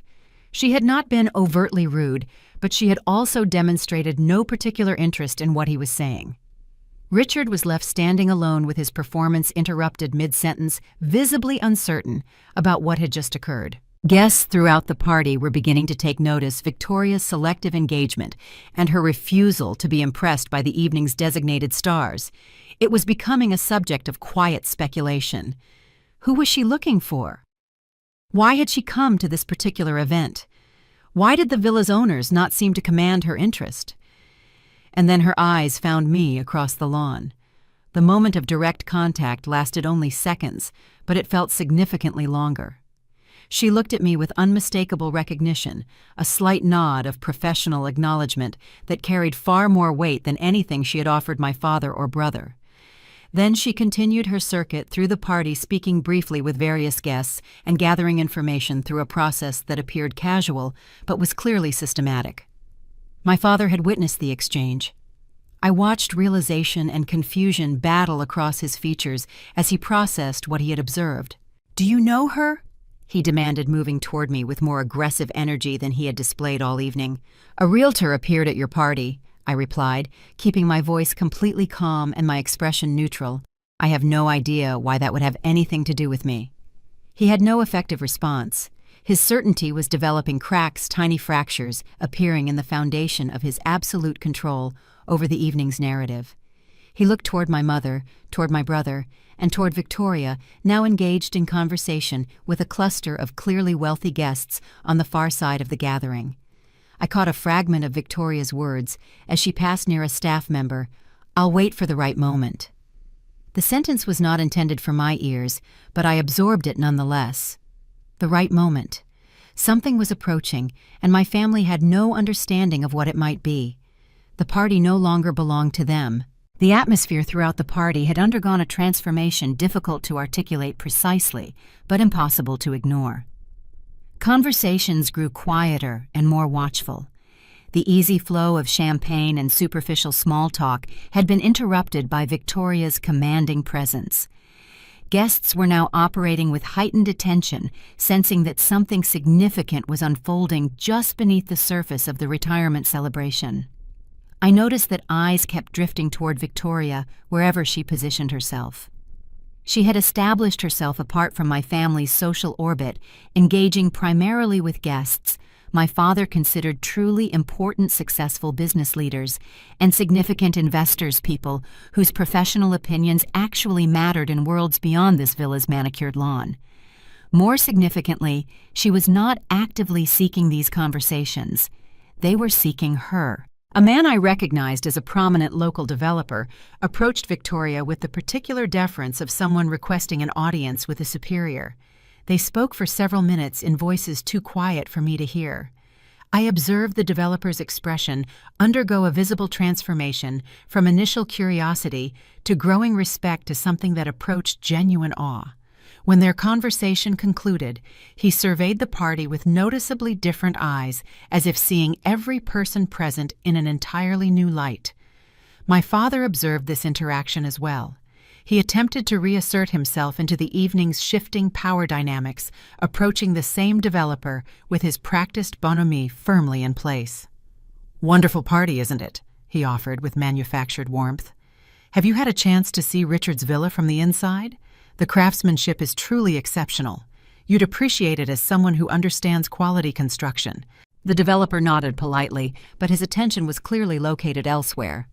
She had not been overtly rude, but she had also demonstrated no particular interest in what he was saying. Richard was left standing alone with his performance interrupted mid-sentence, visibly uncertain about what had just occurred. Guests throughout the party were beginning to take notice Victoria's selective engagement and her refusal to be impressed by the evening's designated stars. It was becoming a subject of quiet speculation. Who was she looking for? Why had she come to this particular event? Why did the villa's owners not seem to command her interest? And then her eyes found me across the lawn. The moment of direct contact lasted only seconds, but it felt significantly longer. She looked at me with unmistakable recognition, a slight nod of professional acknowledgement that carried far more weight than anything she had offered my father or brother. Then she continued her circuit through the party, speaking briefly with various guests and gathering information through a process that appeared casual but was clearly systematic. My father had witnessed the exchange. I watched realization and confusion battle across his features as he processed what he had observed. "Do you know her?" he demanded, moving toward me with more aggressive energy than he had displayed all evening. "A realtor appeared at your party," I replied, keeping my voice completely calm and my expression neutral. "I have no idea why that would have anything to do with me." He had no effective response. His certainty was developing cracks, tiny fractures appearing in the foundation of his absolute control over the evening's narrative. He looked toward my mother, toward my brother, and toward Victoria, now engaged in conversation with a cluster of clearly wealthy guests on the far side of the gathering. I caught a fragment of Victoria's words as she passed near a staff member. "I'll wait for the right moment." The sentence was not intended for my ears, but I absorbed it nonetheless. The right moment. Something was approaching, and my family had no understanding of what it might be. The party no longer belonged to them. The atmosphere throughout the party had undergone a transformation difficult to articulate precisely, but impossible to ignore. Conversations grew quieter and more watchful. The easy flow of champagne and superficial small talk had been interrupted by Victoria's commanding presence. Guests were now operating with heightened attention, sensing that something significant was unfolding just beneath the surface of the retirement celebration. I noticed that eyes kept drifting toward Victoria wherever she positioned herself. She had established herself apart from my family's social orbit, engaging primarily with guests my father considered truly important, successful business leaders and significant investors, people whose professional opinions actually mattered in worlds beyond this villa's manicured lawn. More significantly, she was not actively seeking these conversations. They were seeking her. A man I recognized as a prominent local developer approached Victoria with the particular deference of someone requesting an audience with a superior. They spoke for several minutes in voices too quiet for me to hear. I observed the developer's expression undergo a visible transformation from initial curiosity to growing respect to something that approached genuine awe. When their conversation concluded, he surveyed the party with noticeably different eyes, as if seeing every person present in an entirely new light. My father observed this interaction as well. He attempted to reassert himself into the evening's shifting power dynamics, approaching the same developer with his practiced bonhomie firmly in place. "Wonderful party, isn't it?" he offered with manufactured warmth. "Have you had a chance to see Richard's villa from the inside? The craftsmanship is truly exceptional. You'd appreciate it as someone who understands quality construction." The developer nodded politely, but his attention was clearly located elsewhere.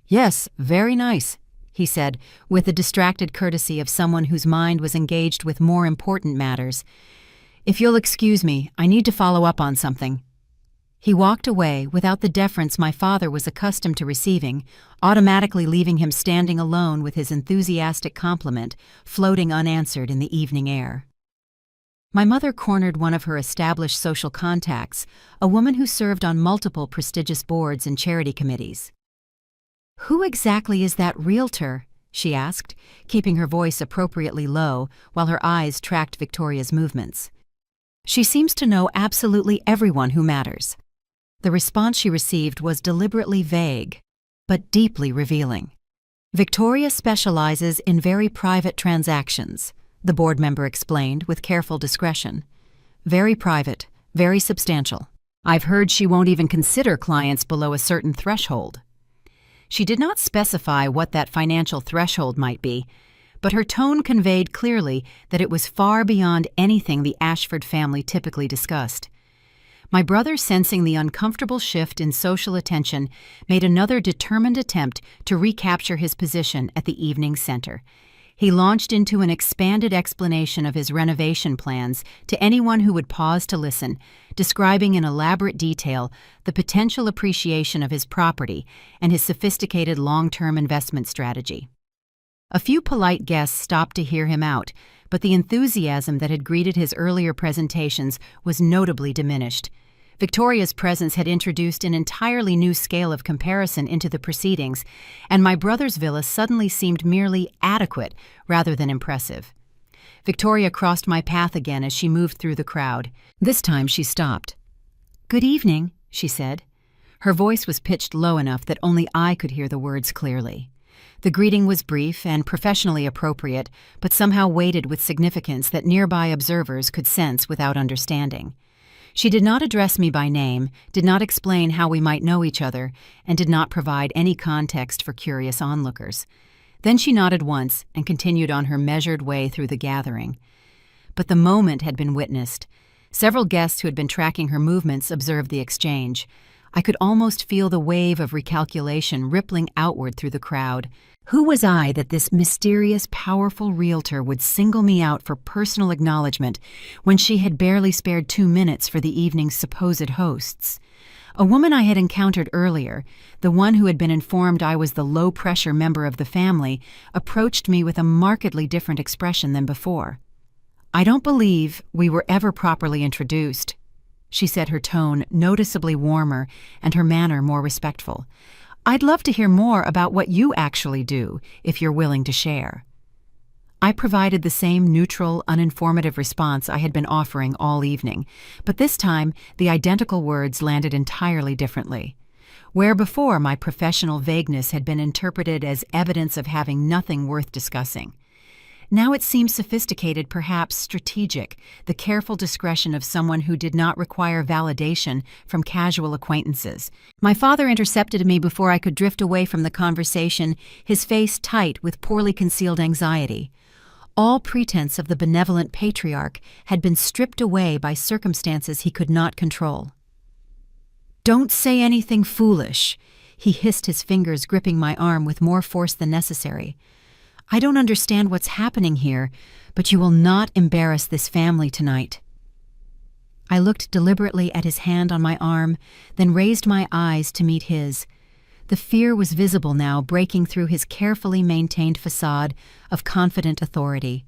"Yes, very nice," he said, with the distracted courtesy of someone whose mind was engaged with more important matters. "If you'll excuse me, I need to follow up on something." He walked away without the deference my father was accustomed to receiving, automatically leaving him standing alone with his enthusiastic compliment floating unanswered in the evening air. My mother cornered one of her established social contacts, a woman who served on multiple prestigious boards and charity committees. "Who exactly is that Realtor?" she asked, keeping her voice appropriately low while her eyes tracked Victoria's movements. "She seems to know absolutely everyone who matters." The response she received was deliberately vague, but deeply revealing. "Victoria specializes in very private transactions," the board member explained with careful discretion. "Very private, very substantial. I've heard she won't even consider clients below a certain threshold." She did not specify what that financial threshold might be, but her tone conveyed clearly that it was far beyond anything the Ashford family typically discussed. My brother, sensing the uncomfortable shift in social attention, made another determined attempt to recapture his position at the evening center. He launched into an expanded explanation of his renovation plans to anyone who would pause to listen, describing in elaborate detail the potential appreciation of his property and his sophisticated long-term investment strategy. A few polite guests stopped to hear him out, but the enthusiasm that had greeted his earlier presentations was notably diminished. Victoria's presence had introduced an entirely new scale of comparison into the proceedings, and my brother's villa suddenly seemed merely adequate rather than impressive. Victoria crossed my path again as she moved through the crowd. This time she stopped. "Good evening," she said. Her voice was pitched low enough that only I could hear the words clearly. The greeting was brief and professionally appropriate, but somehow weighted with significance that nearby observers could sense without understanding. She did not address me by name, did not explain how we might know each other, and did not provide any context for curious onlookers. Then she nodded once and continued on her measured way through the gathering. but the moment had been witnessed. Several guests who had been tracking her movements observed the exchange. I could almost feel the wave of recalculation rippling outward through the crowd. Who was I that this mysterious, powerful realtor would single me out for personal acknowledgement when she had barely spared 2 minutes for the evening's supposed hosts? A woman I had encountered earlier, the one who had been informed I was the low-pressure member of the family, approached me with a markedly different expression than before. "I don't believe we were ever properly introduced," she said, her tone noticeably warmer and her manner more respectful. "I'd love to hear more about what you actually do, if you're willing to share." I provided the same neutral, uninformative response I had been offering all evening, but this time the identical words landed entirely differently. Where before my professional vagueness had been interpreted as evidence of having nothing worth discussing, now it seemed sophisticated, perhaps strategic, the careful discretion of someone who did not require validation from casual acquaintances. My father intercepted me before I could drift away from the conversation, his face tight with poorly concealed anxiety. All pretense of the benevolent patriarch had been stripped away by circumstances he could not control. "Don't say anything foolish," he hissed, his fingers gripping my arm with more force than necessary. "I don't understand what's happening here, but you will not embarrass this family tonight." I looked deliberately at his hand on my arm, then raised my eyes to meet his. The fear was visible now, breaking through his carefully maintained facade of confident authority.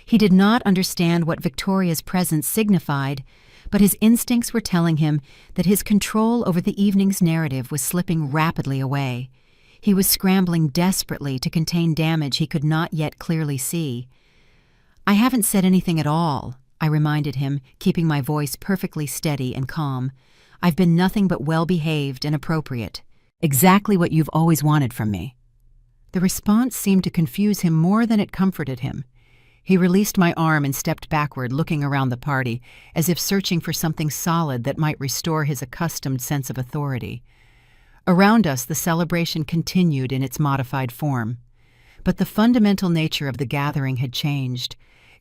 He did not understand what Victoria's presence signified, but his instincts were telling him that his control over the evening's narrative was slipping rapidly away. He was scrambling desperately to contain damage he could not yet clearly see. "I haven't said anything at all," I reminded him, keeping my voice perfectly steady and calm. "I've been nothing but well-behaved and appropriate. Exactly what you've always wanted from me." The response seemed to confuse him more than it comforted him. He released my arm and stepped backward, looking around the party, as if searching for something solid that might restore his accustomed sense of authority. Around us, the celebration continued in its modified form. But the fundamental nature of the gathering had changed.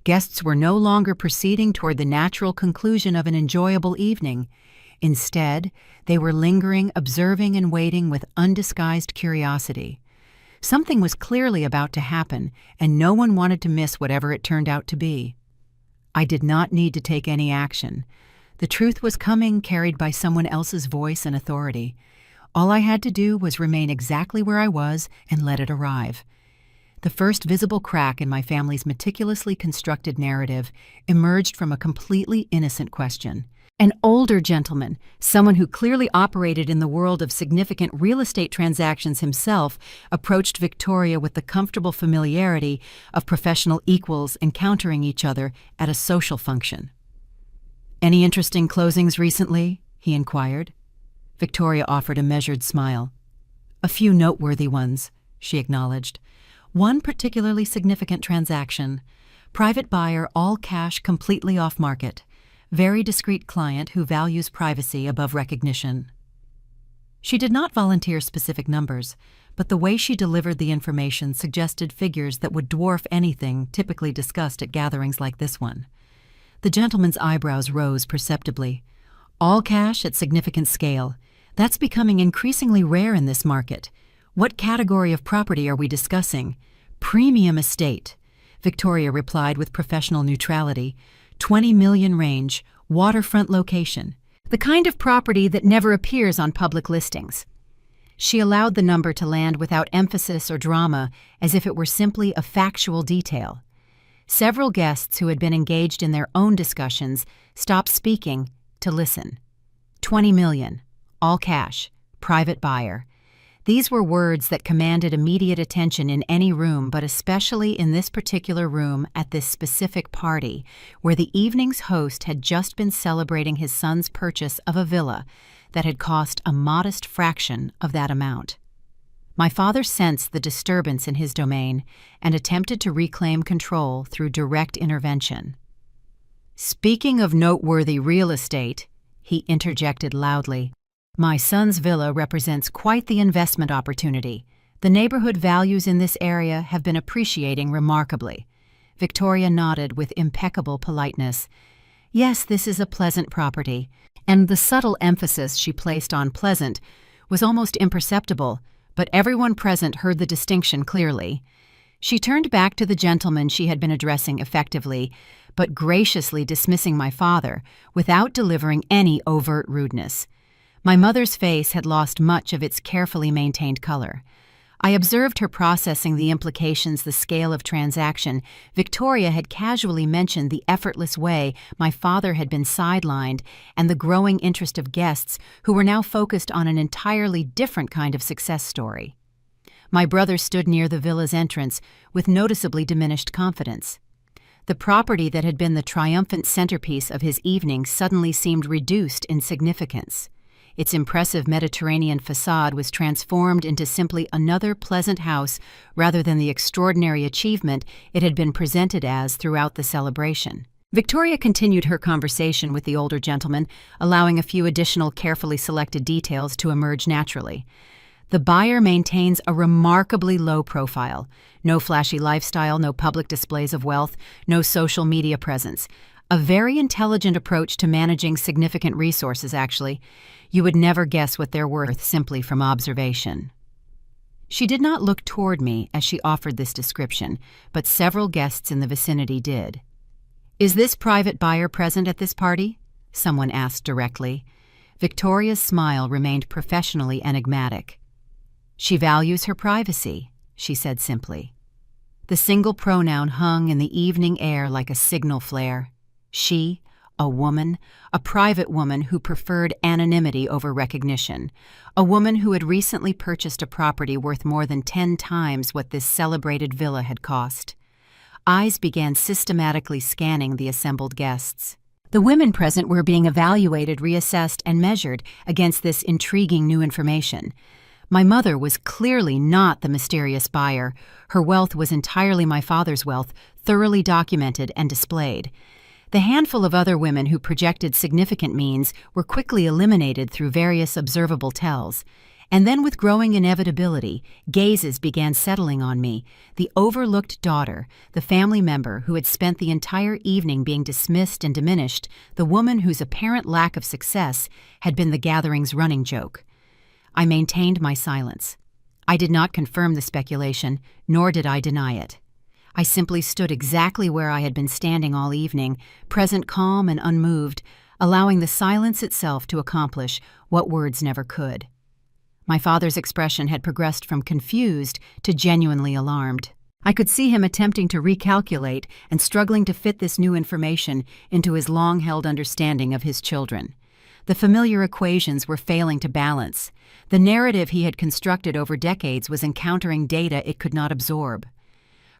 Guests were no longer proceeding toward the natural conclusion of an enjoyable evening. Instead, they were lingering, observing, and waiting with undisguised curiosity. Something was clearly about to happen, and no one wanted to miss whatever it turned out to be. I did not need to take any action. The truth was coming, carried by someone else's voice and authority. All I had to do was remain exactly where I was and let it arrive. The first visible crack in my family's meticulously constructed narrative emerged from a completely innocent question. An older gentleman, someone who clearly operated in the world of significant real estate transactions himself, approached Victoria with the comfortable familiarity of professional equals encountering each other at a social function. "Any interesting closings recently?" he inquired. Victoria offered a measured smile. "A few noteworthy ones," she acknowledged. "One particularly significant transaction. Private buyer, all cash, completely off market. Very discreet client who values privacy above recognition." She did not volunteer specific numbers, but the way she delivered the information suggested figures that would dwarf anything typically discussed at gatherings like this one. The gentleman's eyebrows rose perceptibly. "All cash at significant scale. That's becoming increasingly rare in this market. What category of property are we discussing?" "Premium estate," Victoria replied with professional neutrality. 20 million range, waterfront location. The kind of property that never appears on public listings. She allowed the number to land without emphasis or drama, as if it were simply a factual detail. Several guests who had been engaged in their own discussions stopped speaking to listen. 20 million, all cash, private buyer. These were words that commanded immediate attention in any room, but especially in this particular room at this specific party, where the evening's host had just been celebrating his son's purchase of a villa that had cost a modest fraction of that amount. My father sensed the disturbance in his domain and attempted to reclaim control through direct intervention. "Speaking of noteworthy real estate," he interjected loudly, "my son's villa represents quite the investment opportunity. The neighborhood values in this area have been appreciating remarkably. Victoria nodded with impeccable politeness. Yes, this is a pleasant property, and the subtle emphasis she placed on pleasant was almost imperceptible, but everyone present heard the distinction clearly. She turned back to the gentleman she had been addressing effectively, but graciously dismissing my father, without delivering any overt rudeness. My mother's face had lost much of its carefully maintained color. I observed her processing the implications the scale of transaction. Victoria had casually mentioned the effortless way my father had been sidelined and the growing interest of guests who were now focused on an entirely different kind of success story. My brother stood near the villa's entrance with noticeably diminished confidence. The property that had been the triumphant centerpiece of his evening suddenly seemed reduced in significance. Its impressive Mediterranean facade was transformed into simply another pleasant house rather than the extraordinary achievement it had been presented as throughout the celebration. Victoria continued her conversation with the older gentleman, allowing a few additional carefully selected details to emerge naturally. The buyer maintains a remarkably low profile. No flashy lifestyle, no public displays of wealth, no social media presence. A very intelligent approach to managing significant resources, actually. You would never guess what they're worth simply from observation. She did not look toward me as she offered this description, but several guests in the vicinity did. "Is this private buyer present at this party?" someone asked directly. Victoria's smile remained professionally enigmatic. "She values her privacy," she said simply. The single pronoun hung in the evening air like a signal flare. She, a woman, a private woman who preferred anonymity over recognition, a woman who had recently purchased a property worth more than 10 times what this celebrated villa had cost. Eyes began systematically scanning the assembled guests. The women present were being evaluated, reassessed, and measured against this intriguing new information. My mother was clearly not the mysterious buyer. Her wealth was entirely my father's wealth, thoroughly documented and displayed. The handful of other women who projected significant means were quickly eliminated through various observable tells. And then with growing inevitability, gazes began settling on me, the overlooked daughter, the family member who had spent the entire evening being dismissed and diminished, the woman whose apparent lack of success had been the gathering's running joke. I maintained my silence. I did not confirm the speculation, nor did I deny it. I simply stood exactly where I had been standing all evening, present calm and unmoved, allowing the silence itself to accomplish what words never could. My father's expression had progressed from confused to genuinely alarmed. I could see him attempting to recalculate and struggling to fit this new information into his long-held understanding of his children. The familiar equations were failing to balance. The narrative he had constructed over decades was encountering data it could not absorb.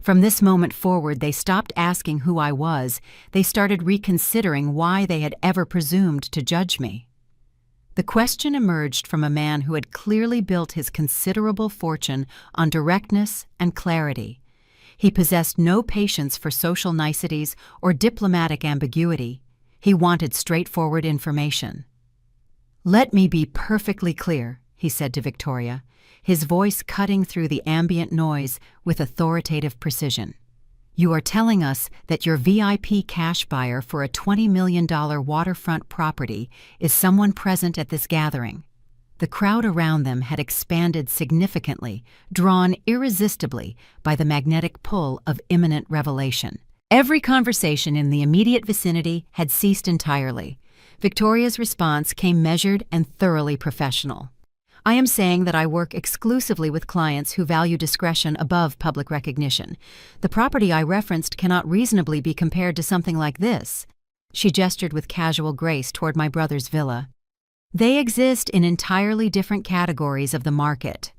From this moment forward, they stopped asking who I was. They started reconsidering why they had ever presumed to judge me. The question emerged from a man who had clearly built his considerable fortune on directness and clarity. He possessed no patience for social niceties or diplomatic ambiguity. He wanted straightforward information. "Let me be perfectly clear," he said to Victoria, his voice cutting through the ambient noise with authoritative precision. "You are telling us that your VIP cash buyer for a $20 million waterfront property is someone present at this gathering." The crowd around them had expanded significantly, drawn irresistibly by the magnetic pull of imminent revelation. Every conversation in the immediate vicinity had ceased entirely. Victoria's response came measured and thoroughly professional. "I am saying that I work exclusively with clients who value discretion above public recognition. The property I referenced cannot reasonably be compared to something like this." She gestured with casual grace toward my brother's villa. "They exist in entirely different categories of the market."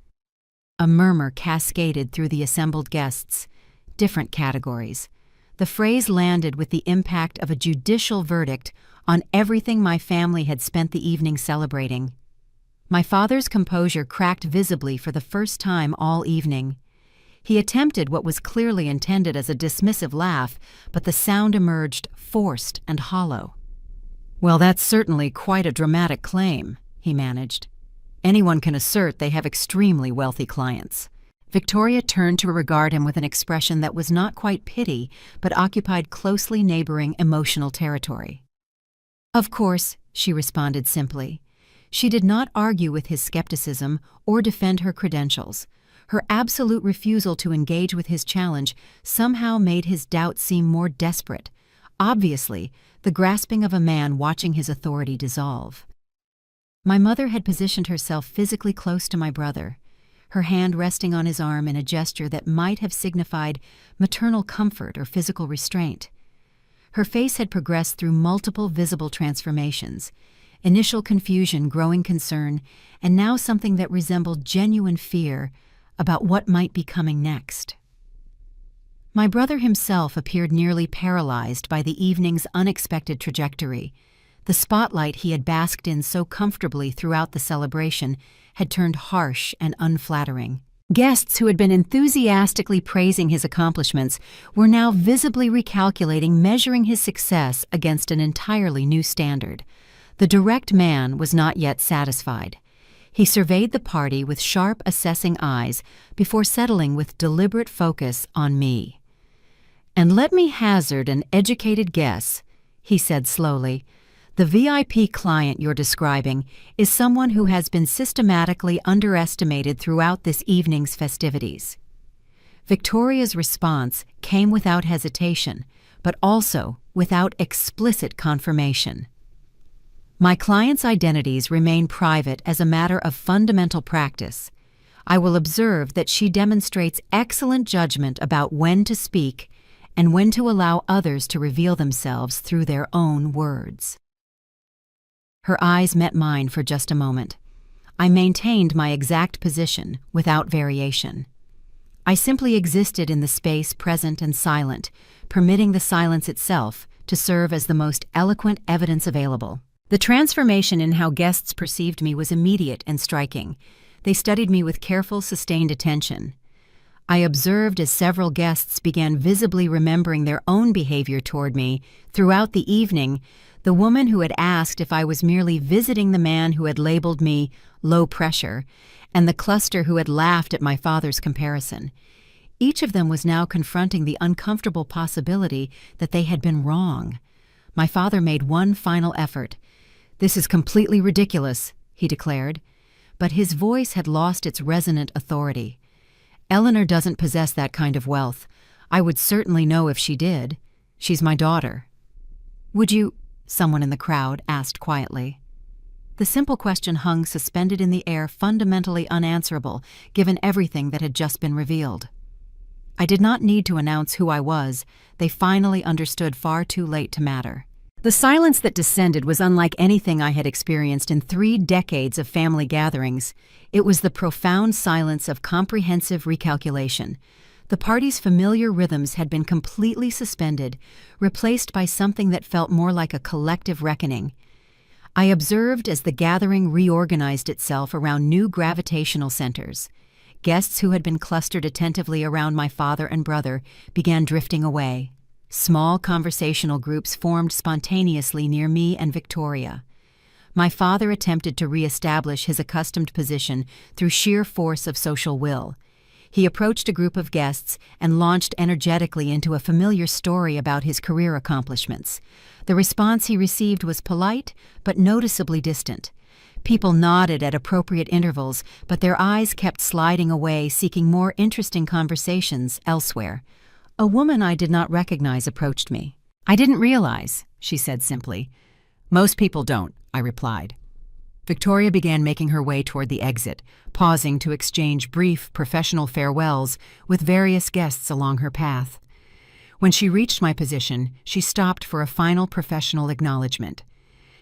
A murmur cascaded through the assembled guests. Different categories. The phrase landed with the impact of a judicial verdict on everything my family had spent the evening celebrating. My father's composure cracked visibly for the first time all evening. He attempted what was clearly intended as a dismissive laugh, but the sound emerged forced and hollow. "Well, that's certainly quite a dramatic claim," he managed. "Anyone can assert they have extremely wealthy clients." Victoria turned to regard him with an expression that was not quite pity, but occupied closely neighboring emotional territory. "Of course," she responded simply. She did not argue with his skepticism or defend her credentials. Her absolute refusal to engage with his challenge somehow made his doubt seem more desperate. Obviously, the grasping of a man watching his authority dissolve. My mother had positioned herself physically close to my brother, her hand resting on his arm in a gesture that might have signified maternal comfort or physical restraint. Her face had progressed through multiple visible transformations, initial confusion, growing concern, and now something that resembled genuine fear about what might be coming next. My brother himself appeared nearly paralyzed by the evening's unexpected trajectory. The spotlight he had basked in so comfortably throughout the celebration had turned harsh and unflattering. Guests who had been enthusiastically praising his accomplishments were now visibly recalculating, measuring his success against an entirely new standard. The direct man was not yet satisfied. He surveyed the party with sharp, assessing eyes before settling with deliberate focus on me. "And let me hazard an educated guess," he said slowly. "The VIP client you're describing is someone who has been systematically underestimated throughout this evening's festivities." Victoria's response came without hesitation, but also without explicit confirmation. "My clients' identities remain private as a matter of fundamental practice. I will observe that she demonstrates excellent judgment about when to speak and when to allow others to reveal themselves through their own words." Her eyes met mine for just a moment. I maintained my exact position without variation. I simply existed in the space, present and silent, permitting the silence itself to serve as the most eloquent evidence available. The transformation in how guests perceived me was immediate and striking. They studied me with careful, sustained attention. I observed as several guests began visibly remembering their own behavior toward me. Throughout the evening, the woman who had asked if I was merely visiting the man who had labeled me low pressure, and the cluster who had laughed at my father's comparison. Each of them was now confronting the uncomfortable possibility that they had been wrong. My father made one final effort. "This is completely ridiculous," he declared, but his voice had lost its resonant authority. "Eleanor doesn't possess that kind of wealth. I would certainly know if she did. She's my daughter." "Would you—" someone in the crowd asked quietly. The simple question hung suspended in the air, fundamentally unanswerable, given everything that had just been revealed. I did not need to announce who I was. They finally understood far too late to matter. The silence that descended was unlike anything I had experienced in 3 decades of family gatherings. It was the profound silence of comprehensive recalculation. The party's familiar rhythms had been completely suspended, replaced by something that felt more like a collective reckoning. I observed as the gathering reorganized itself around new gravitational centers. Guests who had been clustered attentively around my father and brother began drifting away. Small conversational groups formed spontaneously near me and Victoria. My father attempted to reestablish his accustomed position through sheer force of social will. He approached a group of guests and launched energetically into a familiar story about his career accomplishments. The response he received was polite, but noticeably distant. People nodded at appropriate intervals, but their eyes kept sliding away, seeking more interesting conversations elsewhere. A woman I did not recognize approached me. "I didn't realize," she said simply. "Most people don't," I replied. Victoria began making her way toward the exit, pausing to exchange brief, professional farewells with various guests along her path. When she reached my position, she stopped for a final professional acknowledgement.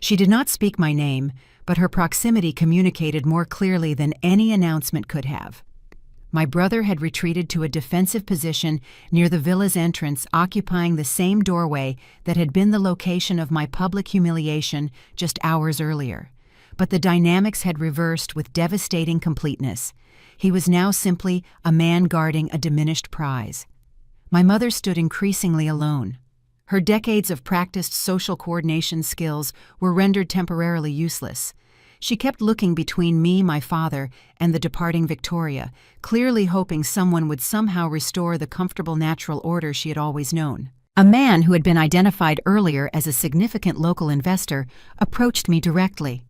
She did not speak my name, but her proximity communicated more clearly than any announcement could have. My brother had retreated to a defensive position near the villa's entrance, occupying the same doorway that had been the location of my public humiliation just hours earlier. But the dynamics had reversed with devastating completeness. He was now simply a man guarding a diminished prize. My mother stood increasingly alone. Her decades of practiced social coordination skills were rendered temporarily useless. She kept looking between me, my father, and the departing Victoria, clearly hoping someone would somehow restore the comfortable natural order she had always known. A man who had been identified earlier as a significant local investor approached me directly.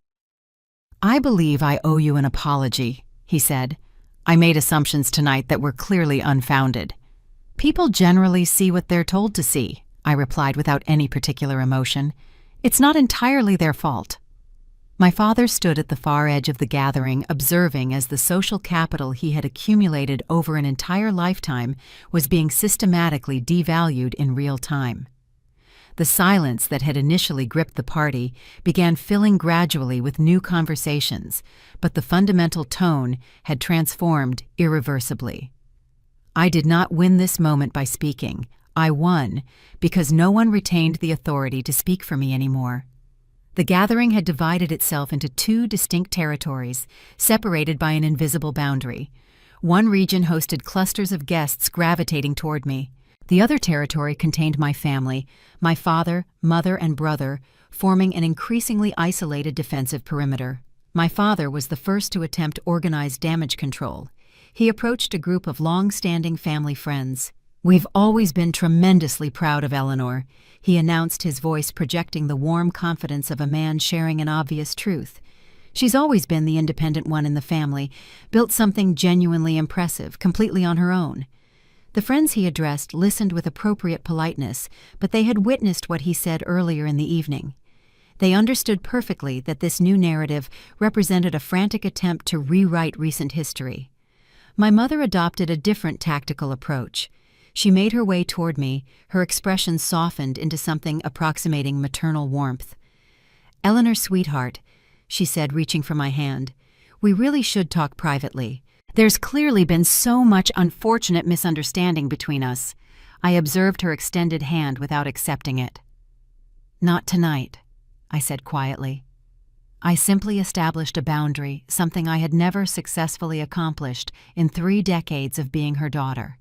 "I believe I owe you an apology," he said. "I made assumptions tonight that were clearly unfounded." "People generally see what they're told to see," I replied without any particular emotion. "It's not entirely their fault." My father stood at the far edge of the gathering, observing as the social capital he had accumulated over an entire lifetime was being systematically devalued in real time. The silence that had initially gripped the party began filling gradually with new conversations, but the fundamental tone had transformed irreversibly. I did not win this moment by speaking. I won because no one retained the authority to speak for me anymore. The gathering had divided itself into two distinct territories, separated by an invisible boundary. One region hosted clusters of guests gravitating toward me. The other territory contained my family, my father, mother, and brother, forming an increasingly isolated defensive perimeter. My father was the first to attempt organized damage control. He approached a group of long-standing family friends. "We've always been tremendously proud of Eleanor," he announced, his voice projecting the warm confidence of a man sharing an obvious truth. "She's always been the independent one in the family, built something genuinely impressive, completely on her own." The friends he addressed listened with appropriate politeness, but they had witnessed what he said earlier in the evening. They understood perfectly that this new narrative represented a frantic attempt to rewrite recent history. My mother adopted a different tactical approach. She made her way toward me, her expression softened into something approximating maternal warmth. "Eleanor, sweetheart," she said, reaching for my hand, "we really should talk privately. There's clearly been so much unfortunate misunderstanding between us." I observed her extended hand without accepting it. "Not tonight," I said quietly. I simply established a boundary, something I had never successfully accomplished in 3 decades of being her daughter.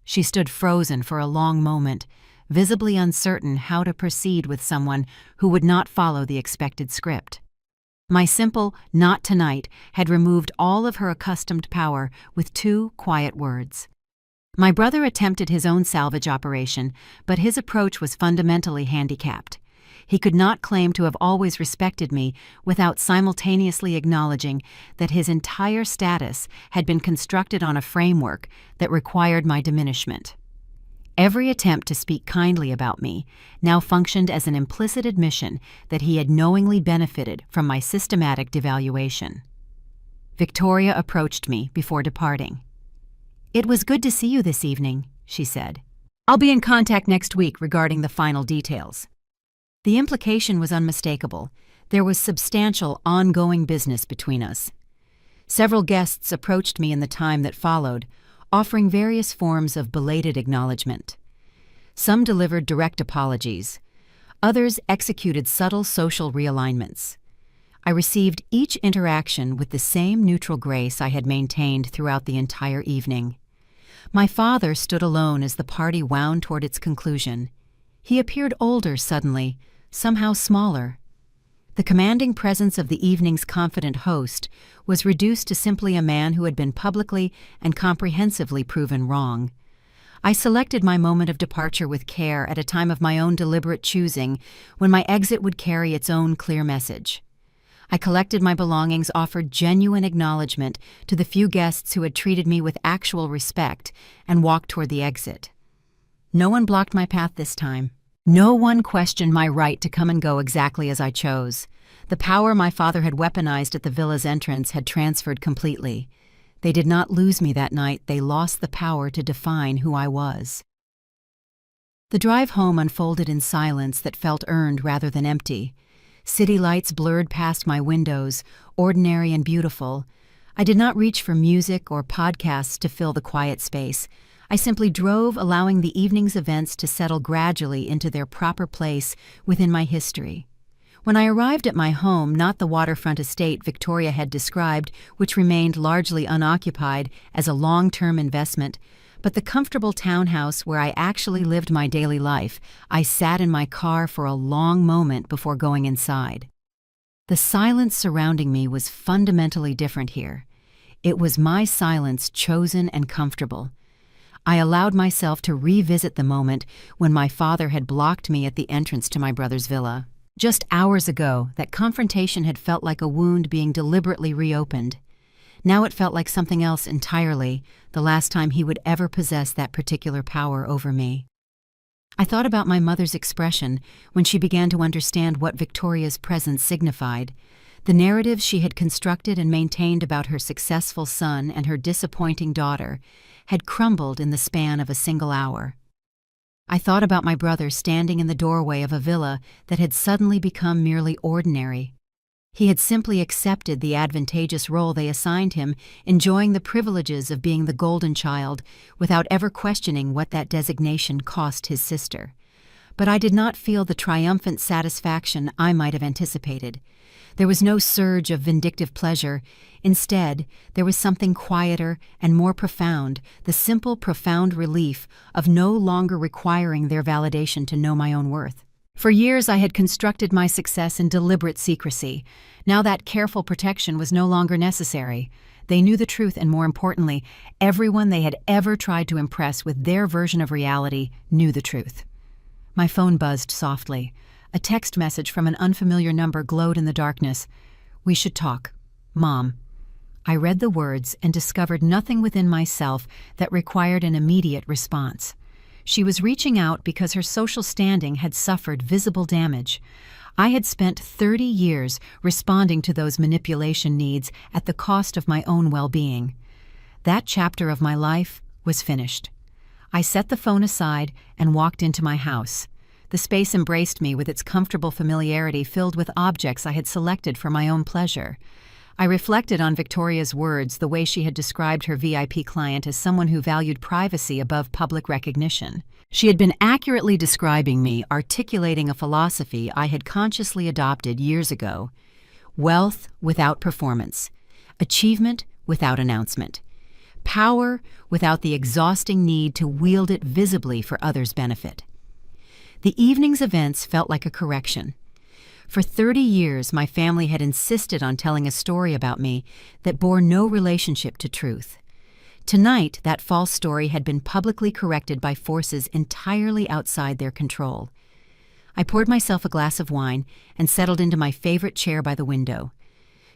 She stood frozen for a long moment, visibly uncertain how to proceed with someone who would not follow the expected script. My simple "not tonight" had removed all of her accustomed power with 2 quiet words. My brother attempted his own salvage operation, but his approach was fundamentally handicapped. He could not claim to have always respected me without simultaneously acknowledging that his entire status had been constructed on a framework that required my diminishment. Every attempt to speak kindly about me now functioned as an implicit admission that he had knowingly benefited from my systematic devaluation. Victoria approached me before departing. "It was good to see you this evening," she said. "I'll be in contact next week regarding the final details." The implication was unmistakable. There was substantial, ongoing business between us. Several guests approached me in the time that followed, offering various forms of belated acknowledgement. Some delivered direct apologies. Others executed subtle social realignments. I received each interaction with the same neutral grace I had maintained throughout the entire evening. My father stood alone as the party wound toward its conclusion. He appeared older suddenly, somehow smaller. The commanding presence of the evening's confident host was reduced to simply a man who had been publicly and comprehensively proven wrong. I selected my moment of departure with care at a time of my own deliberate choosing, when my exit would carry its own clear message. I collected my belongings, offered genuine acknowledgement to the few guests who had treated me with actual respect, and walked toward the exit. No one blocked my path this time. No one questioned my right to come and go exactly as I chose. The power my father had weaponized at the villa's entrance had transferred completely. They did not lose me that night, they lost the power to define who I was. The drive home unfolded in silence that felt earned rather than empty. City lights blurred past my windows, ordinary and beautiful. I did not reach for music or podcasts to fill the quiet space. I simply drove, allowing the evening's events to settle gradually into their proper place within my history. When I arrived at my home, not the waterfront estate Victoria had described, which remained largely unoccupied as a long-term investment, but the comfortable townhouse where I actually lived my daily life, I sat in my car for a long moment before going inside. The silence surrounding me was fundamentally different here. It was my silence, chosen and comfortable. I allowed myself to revisit the moment when my father had blocked me at the entrance to my brother's villa. Just hours ago, that confrontation had felt like a wound being deliberately reopened. Now it felt like something else entirely, the last time he would ever possess that particular power over me. I thought about my mother's expression when she began to understand what Victoria's presence signified. The narratives she had constructed and maintained about her successful son and her disappointing daughter had crumbled in the span of a single hour. I thought about my brother standing in the doorway of a villa that had suddenly become merely ordinary. He had simply accepted the advantageous role they assigned him, enjoying the privileges of being the golden child without ever questioning what that designation cost his sister. But I did not feel the triumphant satisfaction I might have anticipated. There was no surge of vindictive pleasure. Instead, there was something quieter and more profound, the simple, profound relief of no longer requiring their validation to know my own worth. For years I had constructed my success in deliberate secrecy. Now that careful protection was no longer necessary. They knew the truth, and more importantly, everyone they had ever tried to impress with their version of reality knew the truth. My phone buzzed softly. A text message from an unfamiliar number glowed in the darkness. "We should talk. Mom." I read the words and discovered nothing within myself that required an immediate response. She was reaching out because her social standing had suffered visible damage. I had spent 30 years responding to those manipulation needs at the cost of my own well-being. That chapter of my life was finished. I set the phone aside and walked into my house. The space embraced me with its comfortable familiarity filled with objects I had selected for my own pleasure. I reflected on Victoria's words, the way she had described her VIP client as someone who valued privacy above public recognition. She had been accurately describing me, articulating a philosophy I had consciously adopted years ago: wealth without performance, achievement without announcement, power without the exhausting need to wield it visibly for others' benefit. The evening's events felt like a correction. For 30 years, my family had insisted on telling a story about me that bore no relationship to truth. Tonight, that false story had been publicly corrected by forces entirely outside their control. I poured myself a glass of wine and settled into my favorite chair by the window.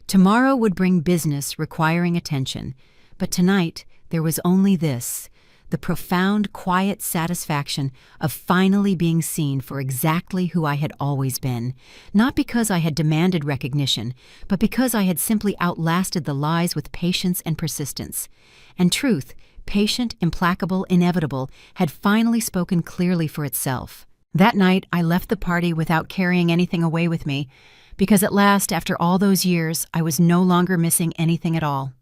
Tomorrow would bring business requiring attention, but tonight there was only this: the profound, quiet satisfaction of finally being seen for exactly who I had always been, not because I had demanded recognition, but because I had simply outlasted the lies with patience and persistence. And truth, patient, implacable, inevitable, had finally spoken clearly for itself. That night, I left the party without carrying anything away with me, because at last, after all those years, I was no longer missing anything at all.